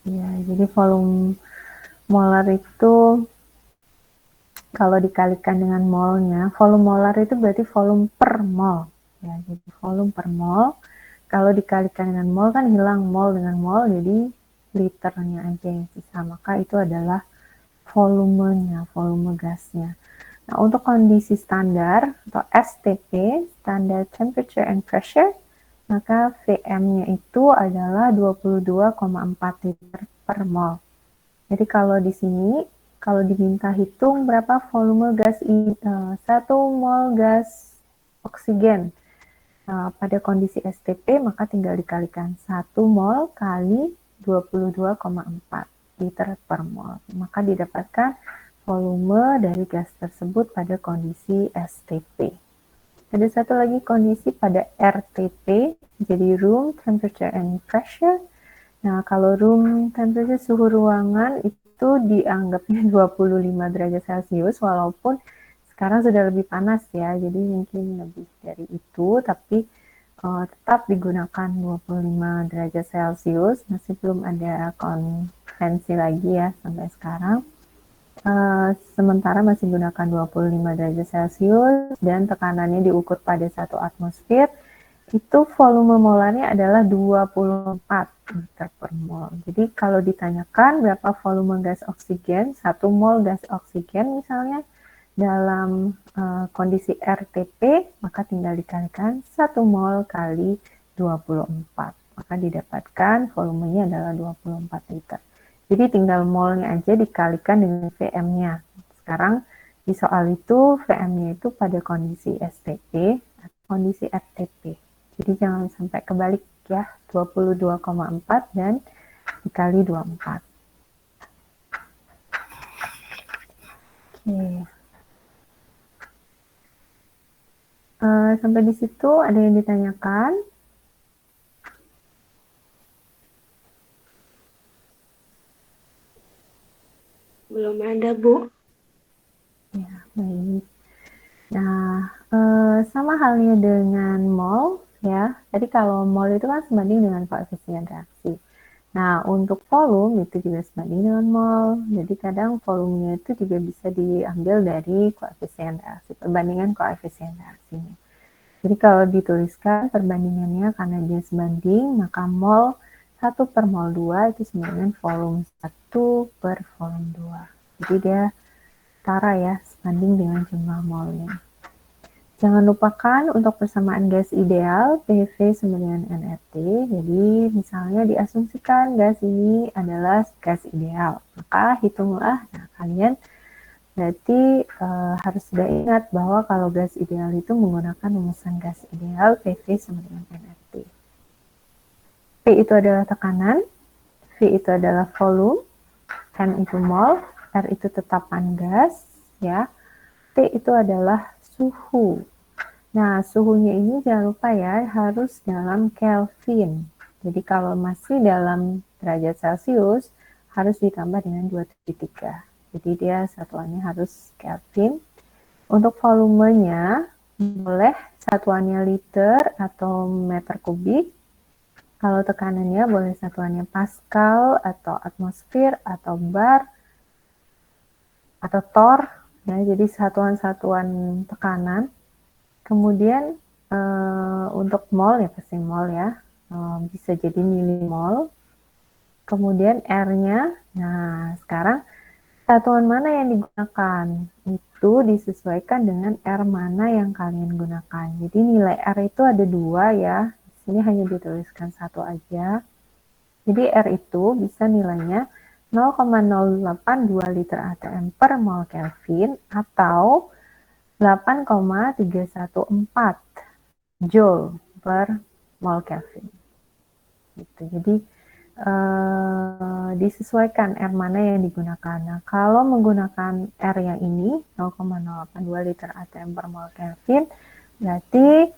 S1: Ya, jadi volume molar itu kalau dikalikan dengan molnya, volume molar itu berarti volume per mol. Ya, jadi volume per mol. Kalau dikalikan dengan mol kan hilang mol dengan mol, jadi liternya aja yang sisa. Maka itu adalah volumenya, volume gasnya. Nah, untuk kondisi standar atau STP, Standard Temperature and Pressure, maka VM-nya itu adalah 22,4 liter per mol. Jadi kalau di sini, kalau diminta hitung berapa volume gas 1 mol gas oksigen pada kondisi STP, maka tinggal dikalikan 1 mol kali 22,4 liter per mol. Maka didapatkan volume dari gas tersebut pada kondisi STP. Ada satu lagi kondisi pada RTP, jadi Room Temperature and Pressure. Nah, kalau room temperature suhu ruangan itu dianggapnya 25 derajat Celcius, walaupun sekarang sudah lebih panas ya, jadi mungkin lebih dari itu, tapi tetap digunakan 25 derajat Celcius, masih belum ada konvensi lagi ya sampai sekarang. Sementara masih gunakan 25 derajat Celcius dan tekanannya diukur pada 1 atmosfer, itu volume molarnya adalah 24 liter per mol. Jadi kalau ditanyakan berapa volume gas oksigen, 1 mol gas oksigen misalnya dalam kondisi RTP, maka tinggal dikalikan 1 mol kali 24. Maka didapatkan volumenya adalah 24 liter. Jadi tinggal molnya aja dikalikan dengan VM-nya. Sekarang di soal itu VM-nya itu pada kondisi STP atau kondisi RTP. Jadi jangan sampai kebalik ya, 22,4 dan dikali 24. Oke. Sampai di situ ada yang ditanyakan?
S4: Belum ada, Bu.
S1: Ya, baik. Nah, sama halnya dengan mol, ya. Tadi kalau mol itu kan sebanding dengan koefisien reaksi. Nah, untuk volume itu juga sebanding dengan mol. Jadi kadang volumenya itu juga bisa diambil dari koefisien reaksi, perbandingan koefisien reaksinya. Jadi kalau dituliskan perbandingannya karena dia sebanding, maka mol 1 per mol 2 itu sama dengan volume 1 per volume 2. Jadi dia setara ya, sebanding dengan jumlah molnya. Jangan lupakan untuk persamaan gas ideal, PV sama dengan nRT. Jadi misalnya diasumsikan gas ini adalah gas ideal. Maka hitunglah, nah kalian berarti harus sudah ingat bahwa kalau gas ideal itu menggunakan rumusan gas ideal, PV sama dengan nRT. P itu adalah tekanan, V itu adalah volume, M itu mol, R itu tetapan gas, ya. T itu adalah suhu. Nah, suhunya ini jangan lupa ya, harus dalam Kelvin. Jadi kalau masih dalam derajat Celcius, harus ditambah dengan 273. Jadi dia satuannya harus Kelvin. Untuk volumenya, boleh satuannya liter atau meter kubik. Kalau tekanannya boleh satuannya Pascal atau atmosfer atau bar atau torr. Ya, jadi satuan-satuan tekanan. Kemudian untuk mol ya pasti mol ya, bisa jadi milimol. Kemudian R-nya, nah sekarang satuan mana yang digunakan? Itu disesuaikan dengan R mana yang kalian gunakan. Jadi nilai R itu ada 2 ya. Di sini hanya dituliskan 1 aja. Jadi R itu bisa nilainya 0,082 liter ATM per mol Kelvin atau 8,314 Joule per mol Kelvin. Gitu. Jadi disesuaikan R mana yang digunakan. Nah, kalau menggunakan R yang ini 0,082 liter ATM per mol Kelvin, berarti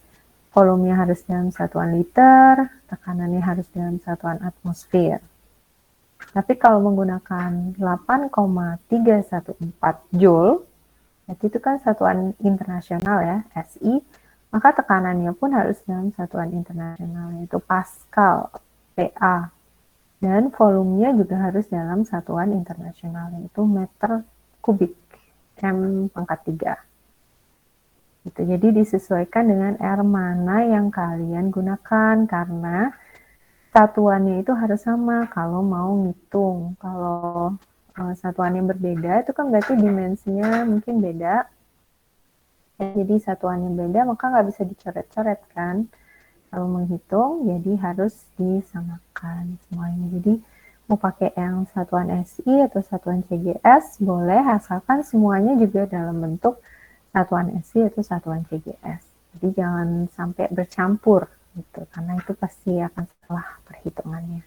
S1: volumenya harus dalam satuan liter, tekanannya harus dalam satuan atmosfer. Tapi kalau menggunakan 8,314 Joule, berarti itu kan satuan internasional ya, SI, maka tekanannya pun harus dalam satuan internasional, yaitu Pascal, PA. Dan volumenya juga harus dalam satuan internasional, yaitu meter kubik, M⁻3. Gitu. Jadi disesuaikan dengan R mana yang kalian gunakan, karena satuannya itu harus sama kalau mau ngitung. Kalau satuannya berbeda, itu kan berarti dimensinya mungkin beda. Ya, jadi satuannya beda, maka nggak bisa dicoret-coret kan. Kalau menghitung, jadi harus disamakan semuanya. Jadi mau pakai yang satuan SI atau satuan CGS boleh, asalkan semuanya juga dalam bentuk satuan SI atau satuan CGS. Jadi jangan sampai bercampur gitu, karena itu pasti akan salah perhitungannya.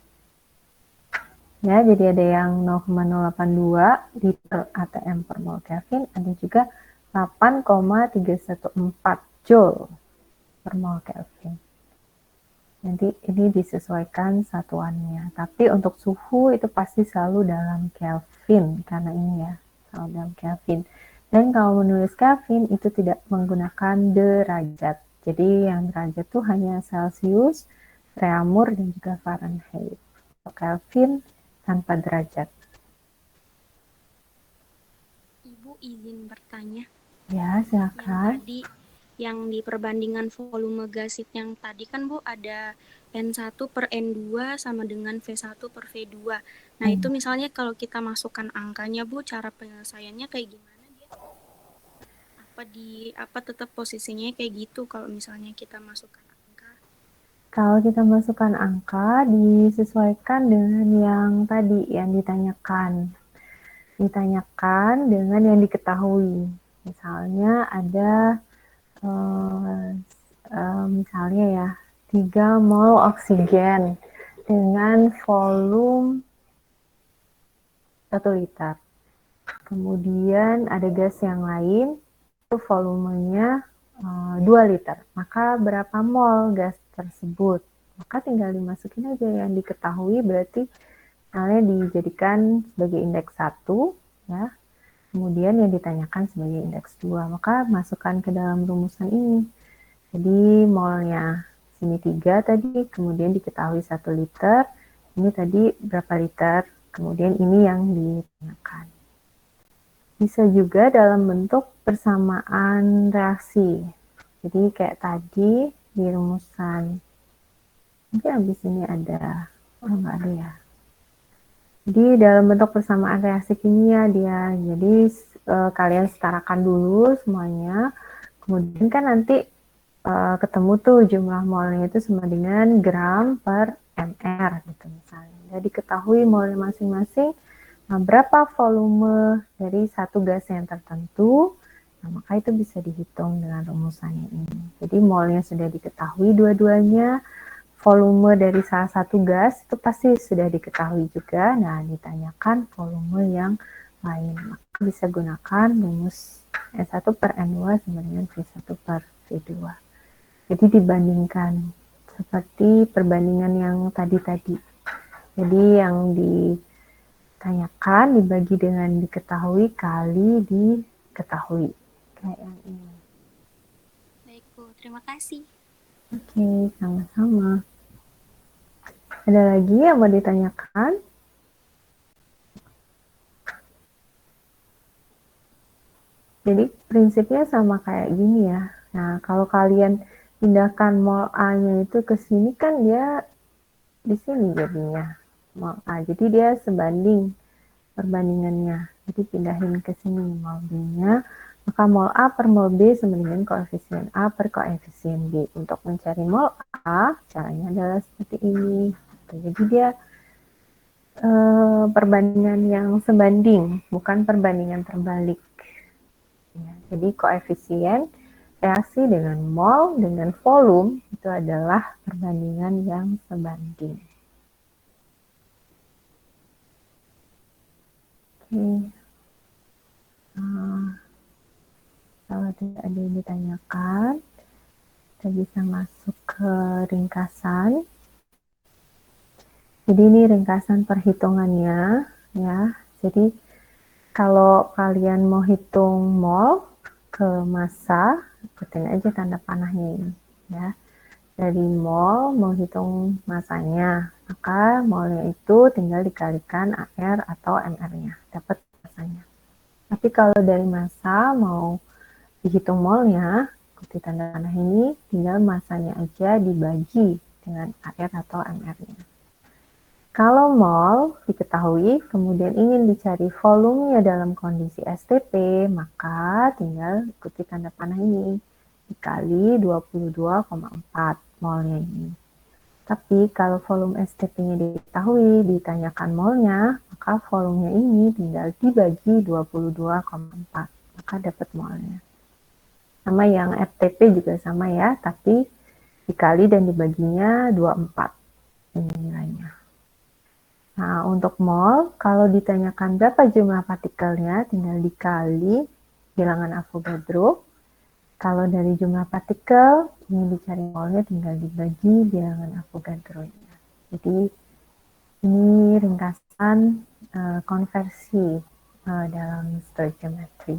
S1: Ya, jadi ada yang 0,082 liter ATM per mol Kelvin, ada juga 8,314 Joule per mol Kelvin. Nanti ini disesuaikan satuannya. Tapi untuk suhu itu pasti selalu dalam Kelvin, karena ini ya, selalu dalam Kelvin. Dan kalau menulis Kelvin itu tidak menggunakan derajat. Jadi yang derajat itu hanya Celsius, Reaumur, dan juga Fahrenheit. Kelvin tanpa derajat.
S2: Ibu izin bertanya.
S1: Ya, silakan.
S2: Yang di perbandingan volume gasit yang tadi kan Bu ada N1 per N2 sama dengan V1 per V2. Nah itu misalnya kalau kita masukkan angkanya Bu, cara penyelesaiannya kayak gimana dia? Apa tetap posisinya kayak gitu kalau misalnya kita masukkan angka?
S1: Kalau kita masukkan angka disesuaikan dengan yang tadi yang ditanyakan. Ditanyakan dengan yang diketahui. Misalnya ada misalnya ya 3 mol oksigen dengan volume 1 liter. Kemudian ada gas yang lain itu volumenya 2 liter. Maka berapa mol gas tersebut? Maka tinggal dimasukin aja yang diketahui, berarti misalnya dijadikan sebagai indeks 1 ya. Kemudian yang ditanyakan sebagai indeks 2, maka masukkan ke dalam rumusan ini. Jadi molnya sini 3 tadi, kemudian diketahui 1 liter, ini tadi berapa liter, kemudian ini yang ditanyakan. Bisa juga dalam bentuk persamaan reaksi. Jadi kayak tadi di rumusan, mungkin habis ini ada, nggak ada ya. Jadi dalam bentuk persamaan reaksi kimia dia. Jadi kalian setarakan dulu semuanya. Kemudian kan nanti ketemu tuh jumlah molnya itu sama dengan gram per mr gitu misalnya. Jadi ketahui molnya masing-masing. Nah, berapa volume dari satu gas yang tertentu. Nah, maka itu bisa dihitung dengan rumusannya ini. Jadi molnya sudah diketahui dua-duanya. Volume dari salah satu gas itu pasti sudah diketahui juga. Nah, ditanyakan volume yang lain. Maka bisa gunakan rumus N1 per N2 sama dengan V1 per V2. Jadi dibandingkan seperti perbandingan yang tadi-tadi. Jadi yang ditanyakan dibagi dengan diketahui kali diketahui. Kayak yang ini.
S2: Baik Bu, terima kasih.
S1: Oke, sama-sama. Ada lagi yang mau ditanyakan? Jadi prinsipnya sama kayak gini ya. Nah, kalau kalian pindahkan mol A-nya itu ke sini kan dia di sini jadinya mol A. Jadi dia sebanding perbandingannya. Jadi pindahin ke sini mol B-nya, maka mol A per mol B sama dengan koefisien A per koefisien B. Untuk mencari mol A, caranya adalah seperti ini. Jadi dia perbandingan yang sebanding, bukan perbandingan terbalik. Ya, jadi koefisien reaksi dengan mol dengan volume itu adalah perbandingan yang sebanding. Oke. Kalau tidak ada yang ditanyakan, kita bisa masuk ke ringkasan. Jadi ini ringkasan perhitungannya, ya. Jadi kalau kalian mau hitung mol ke massa, ikutin aja tanda panahnya ini, ya. Dari mol mau hitung massanya, maka molnya itu tinggal dikalikan AR atau MR-nya, dapat massanya. Tapi kalau dari massa mau dihitung molnya, ikuti tanda panah ini, tinggal massanya aja dibagi dengan AR atau MR-nya. Kalau mol diketahui, kemudian ingin dicari volumenya dalam kondisi STP, maka tinggal ikuti tanda panah ini, dikali 22,4 molnya ini. Tapi kalau volume STP-nya diketahui, ditanyakan molnya, maka volumenya ini tinggal dibagi 22,4, maka dapat molnya. Sama yang FTP juga sama ya, tapi dikali dan dibaginya 24 ini nilainya. Nah, untuk mol, kalau ditanyakan berapa jumlah partikelnya, tinggal dikali bilangan Avogadro. Kalau dari jumlah partikel, ini dicari molnya, tinggal dibagi bilangan Avogadro-nya. Jadi, ini ringkasan konversi dalam stoichiometry.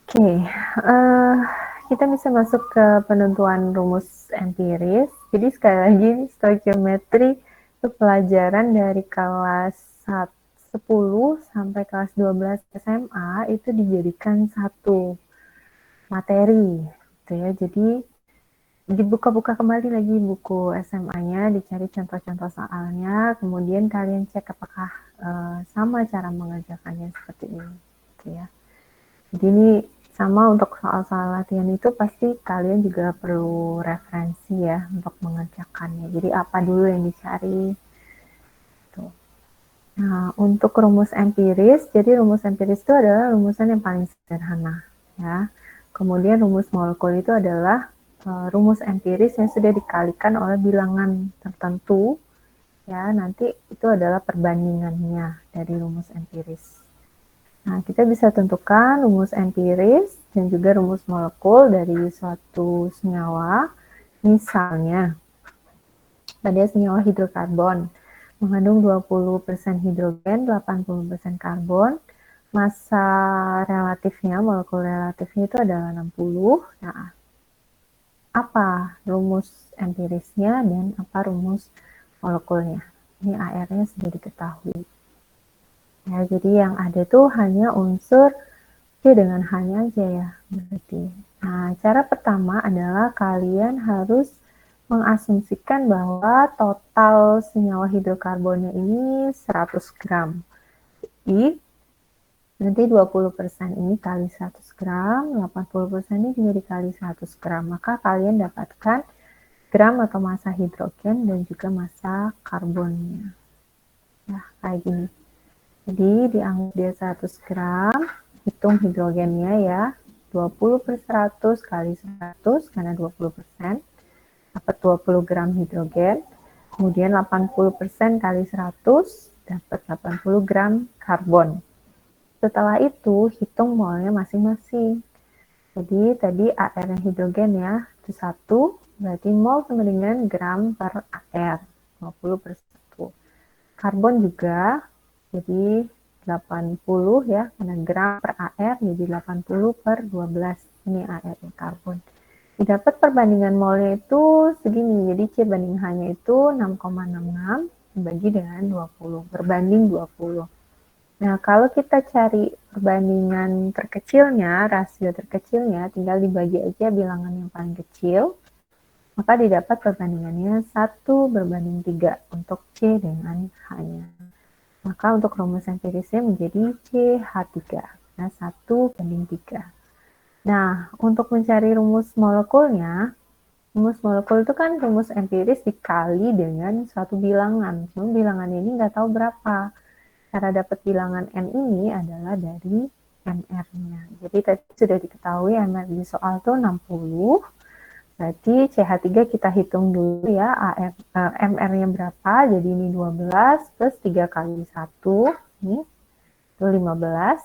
S1: Oke, kita bisa masuk ke penentuan rumus empiris. Jadi sekali lagi stoichiometry itu pelajaran dari kelas 10 sampai kelas 12 SMA itu dijadikan satu materi gitu ya. Jadi dibuka-buka kembali lagi buku SMA-nya, dicari contoh-contoh soalnya, kemudian kalian cek apakah sama cara mengerjakannya seperti ini gitu ya. Jadi ini sama untuk soal-soal latihan itu pasti kalian juga perlu referensi ya untuk mengerjakannya. Jadi apa dulu yang dicari. Tuh. Nah, untuk rumus empiris, jadi rumus empiris itu adalah rumusan yang paling sederhana. Ya. Kemudian rumus molekul itu adalah rumus empiris yang sudah dikalikan oleh bilangan tertentu. Ya, nanti itu adalah perbandingannya dari rumus empiris. Nah, kita bisa tentukan rumus empiris dan juga rumus molekul dari suatu senyawa. Misalnya, pada senyawa hidrokarbon mengandung 20% hidrogen, 80% karbon. Massa relatifnya, molekul relatifnya itu adalah 60. Nah, apa rumus empirisnya dan apa rumus molekulnya? Ini AR-nya sudah diketahui. Ya, jadi yang ada tuh hanya unsur C dengan H-nya aja ya, berarti. Nah, cara pertama adalah kalian harus mengasumsikan bahwa total senyawa hidrokarbonnya ini 100 gram. Jadi, nanti 20% ini kali 100 gram, 80% ini juga dikali 100 gram. Maka kalian dapatkan gram atau massa hidrogen dan juga massa karbonnya. Nah, kayak gini. Jadi dianggap dia 100 gram, hitung hidrogennya ya, 20 per 100 kali 100, karena 20%, dapat 20 gram hidrogen, kemudian 80% kali 100, dapat 80 gram karbon. Setelah itu, hitung molnya masing-masing. Jadi tadi AR yang hidrogen ya, itu 1, berarti mol sama dengan gram per AR, 20 per 1. Karbon juga, jadi 80 ya, karena gram per AR jadi 80 per 12. Ini AR karbon. Didapat perbandingan molnya itu segini, jadi C banding H-nya itu 6,66 dibagi dengan 20, berbanding 20. Nah, kalau kita cari perbandingan terkecilnya, rasio terkecilnya, tinggal dibagi aja bilangan yang paling kecil, maka didapat perbandingannya 1 berbanding 3 untuk C dengan H-nya. Maka untuk rumus empirisnya menjadi CH3. Nah, 1:3. Nah, untuk mencari rumus molekulnya, rumus molekul itu kan rumus empiris dikali dengan suatu bilangan. Cuma bilangan ini nggak tahu berapa. Cara dapat bilangan N ini adalah dari MR-nya. Jadi tadi sudah diketahui MR di soal tuh 60. Berarti CH3 kita hitung dulu ya, MR-nya berapa, jadi ini 12 plus 3 kali 1, ini itu 15.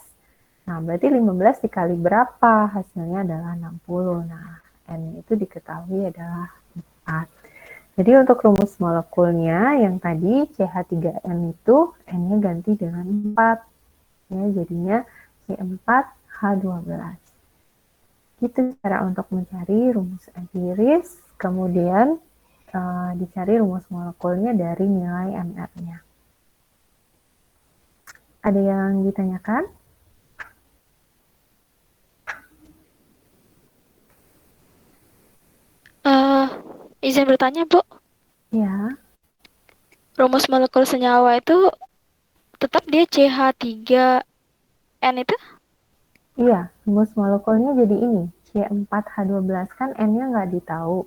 S1: Nah, berarti 15 dikali berapa? Hasilnya adalah 60. Nah, N itu diketahui adalah 4. Jadi untuk rumus molekulnya yang tadi CH3N itu N-nya ganti dengan 4. Ya, jadinya C4H12. Gitu cara untuk mencari rumus empiris, kemudian dicari rumus molekulnya dari nilai MR-nya. Ada yang ditanyakan?
S4: Izin bertanya, Bu.
S1: Ya,
S4: Rumus molekul senyawa itu tetap dia CH3N itu?
S1: iya, rumus molekulnya jadi ini, C4H12 kan N-nya nggak ditahu.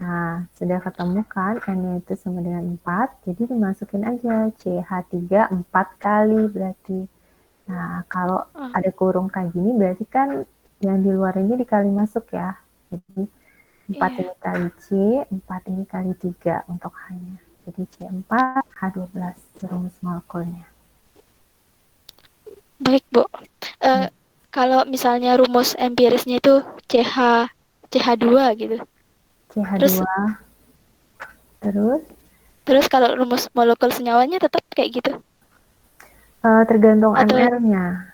S1: Nah, sudah ketemu kan N-nya itu sama dengan 4, jadi dimasukin aja CH3 4 kali berarti. Nah, kalau ada kurung kayak gini berarti kan yang di luar ini dikali masuk ya. Jadi 4 ini kali C, 4 ini kali 3 untuk H-nya. Jadi C4H12 rumus molekulnya.
S4: Baik, Bu. Kalau misalnya rumus empirisnya itu CH2 gitu.
S1: CH2 terus
S4: Terus kalau rumus molekul senyawanya tetap kayak gitu.
S1: tergantung
S4: Atau
S1: MR-nya.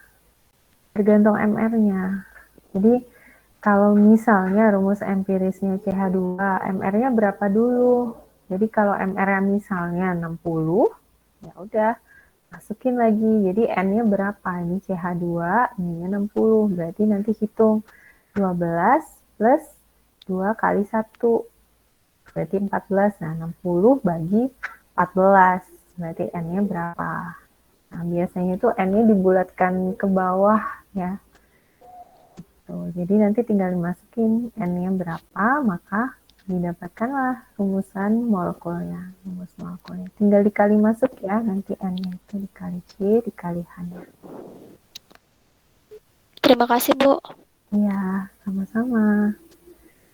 S1: Tergantung MR-nya. Jadi kalau misalnya rumus empirisnya CH2, MR-nya berapa dulu? Jadi kalau MR-nya misalnya 60, ya udah masukin lagi. Jadi N-nya berapa? Ini CH2, ini 60. Berarti nanti hitung 12 plus 2 kali 1. Berarti 14. Nah, 60 bagi 14. Berarti N-nya berapa? Nah, biasanya itu N-nya dibulatkan ke bawah ya. Tuh, jadi nanti tinggal dimasukin N-nya berapa, maka didapatkanlah rumusan molekulnya. Rumus molekulnya. Tinggal dikali masuk ya, nanti N-nya itu dikali C, dikali H-nya.
S4: terima kasih, Bu.
S1: Iya, sama-sama.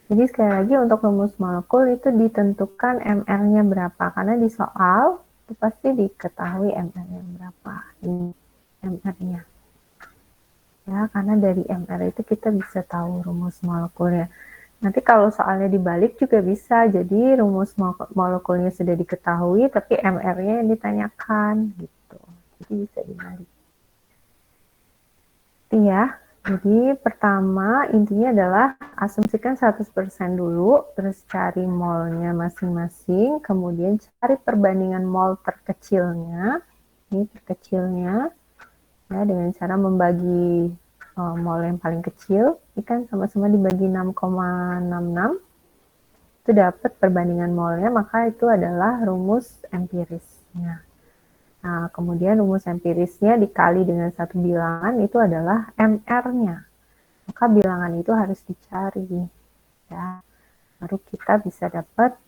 S1: Jadi sekali lagi untuk rumus molekul itu ditentukan MR-nya berapa. Karena di soal itu pasti diketahui MR-nya berapa. Ini MR-nya. Ya, karena dari MR itu kita bisa tahu rumus molekulnya. Nanti kalau soalnya dibalik juga bisa. Jadi rumus molekulnya sudah diketahui, tapi MR-nya yang ditanyakan gitu. Jadi bisa dibalik. Ya, jadi pertama intinya adalah asumsikan 100% dulu, terus cari molnya masing-masing, kemudian cari perbandingan mol terkecilnya. Ini terkecilnya ya dengan cara membagi mol yang paling kecil, ini kan sama-sama dibagi 6,66, itu dapat perbandingan molnya, maka itu adalah rumus empirisnya. Nah, kemudian rumus empirisnya dikali dengan satu bilangan, itu adalah MR-nya. Maka bilangan itu harus dicari. Ya. Baru kita bisa dapat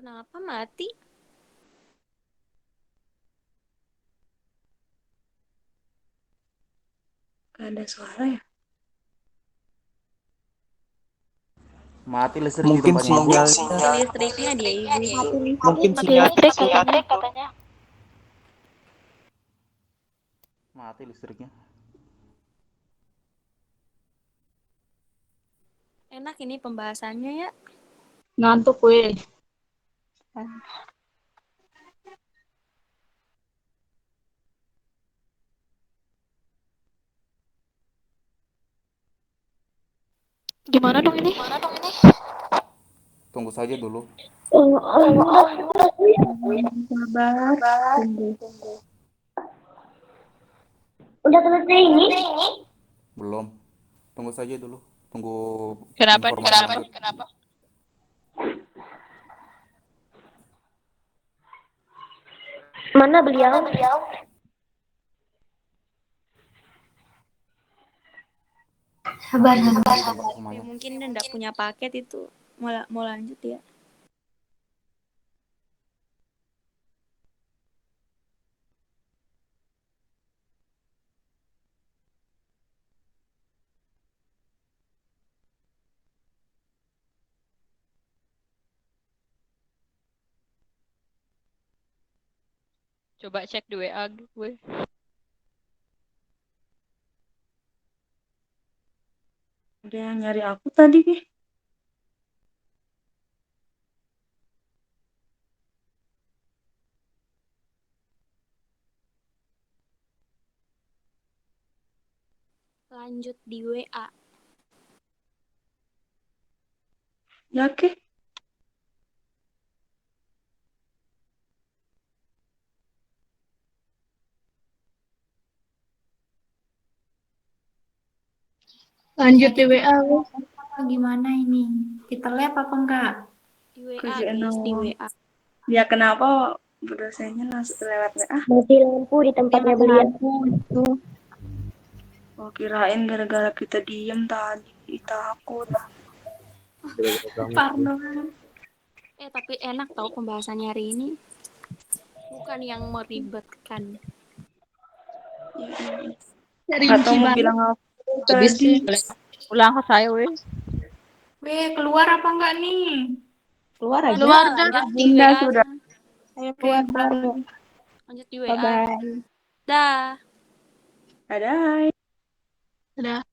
S2: Kenapa mati?
S7: Gak ada suara ya?
S8: Mati listrik di
S5: Mungkin
S8: tempatnya Ibu.
S5: sinyalnya,
S2: Listriknya dia ibu.
S5: mungkin
S4: Mati
S5: sinyal
S4: listrik katanya.
S8: Mati listriknya.
S2: Enak ini pembahasannya ya.
S6: Ngantuk weh.
S4: Gimana dong ini?
S8: Tunggu saja dulu.
S7: Sabar, tunggu.
S9: Udah selesai ini?
S8: Belum. Tunggu saja dulu. Tunggu
S3: Kenapa?
S8: informasi lanjut.
S9: Mana beliau? Sabar.
S2: Ya, mungkin dia enggak punya paket itu. Mau lanjut ya.
S3: Coba cek di WA gue.
S7: Ada yang nyari aku tadi, Ki.
S2: Lanjut di WA.
S7: Ya, Ki.
S6: Lanjut di WA.
S9: Gimana ini? Kita lab apa enggak?
S2: Di WA
S7: Kerjaan
S2: guys, di
S7: awal.
S2: WA.
S7: Ya, kenapa Bu dosennya langsung lewat WA?
S9: Mati lampu di tempatnya beliau.
S7: Oh, kirain gara-gara kita diem tadi. Takut. Parno.
S2: Tapi enak tau pembahasannya hari ini. Bukan yang meribetkan.
S7: Atau mau bilang apa tadi?
S3: Pulang ke saya, weh.
S9: Weh, keluar apa enggak nih?
S7: Keluar aja.
S4: Keluar dah.
S2: Lanjut di
S7: Bunda
S2: WA.
S7: sudah.
S9: Ayo keluar baru.
S2: Lanjut di WA.
S9: Bye-bye.
S2: Dah.
S7: Dadah.
S4: Udah.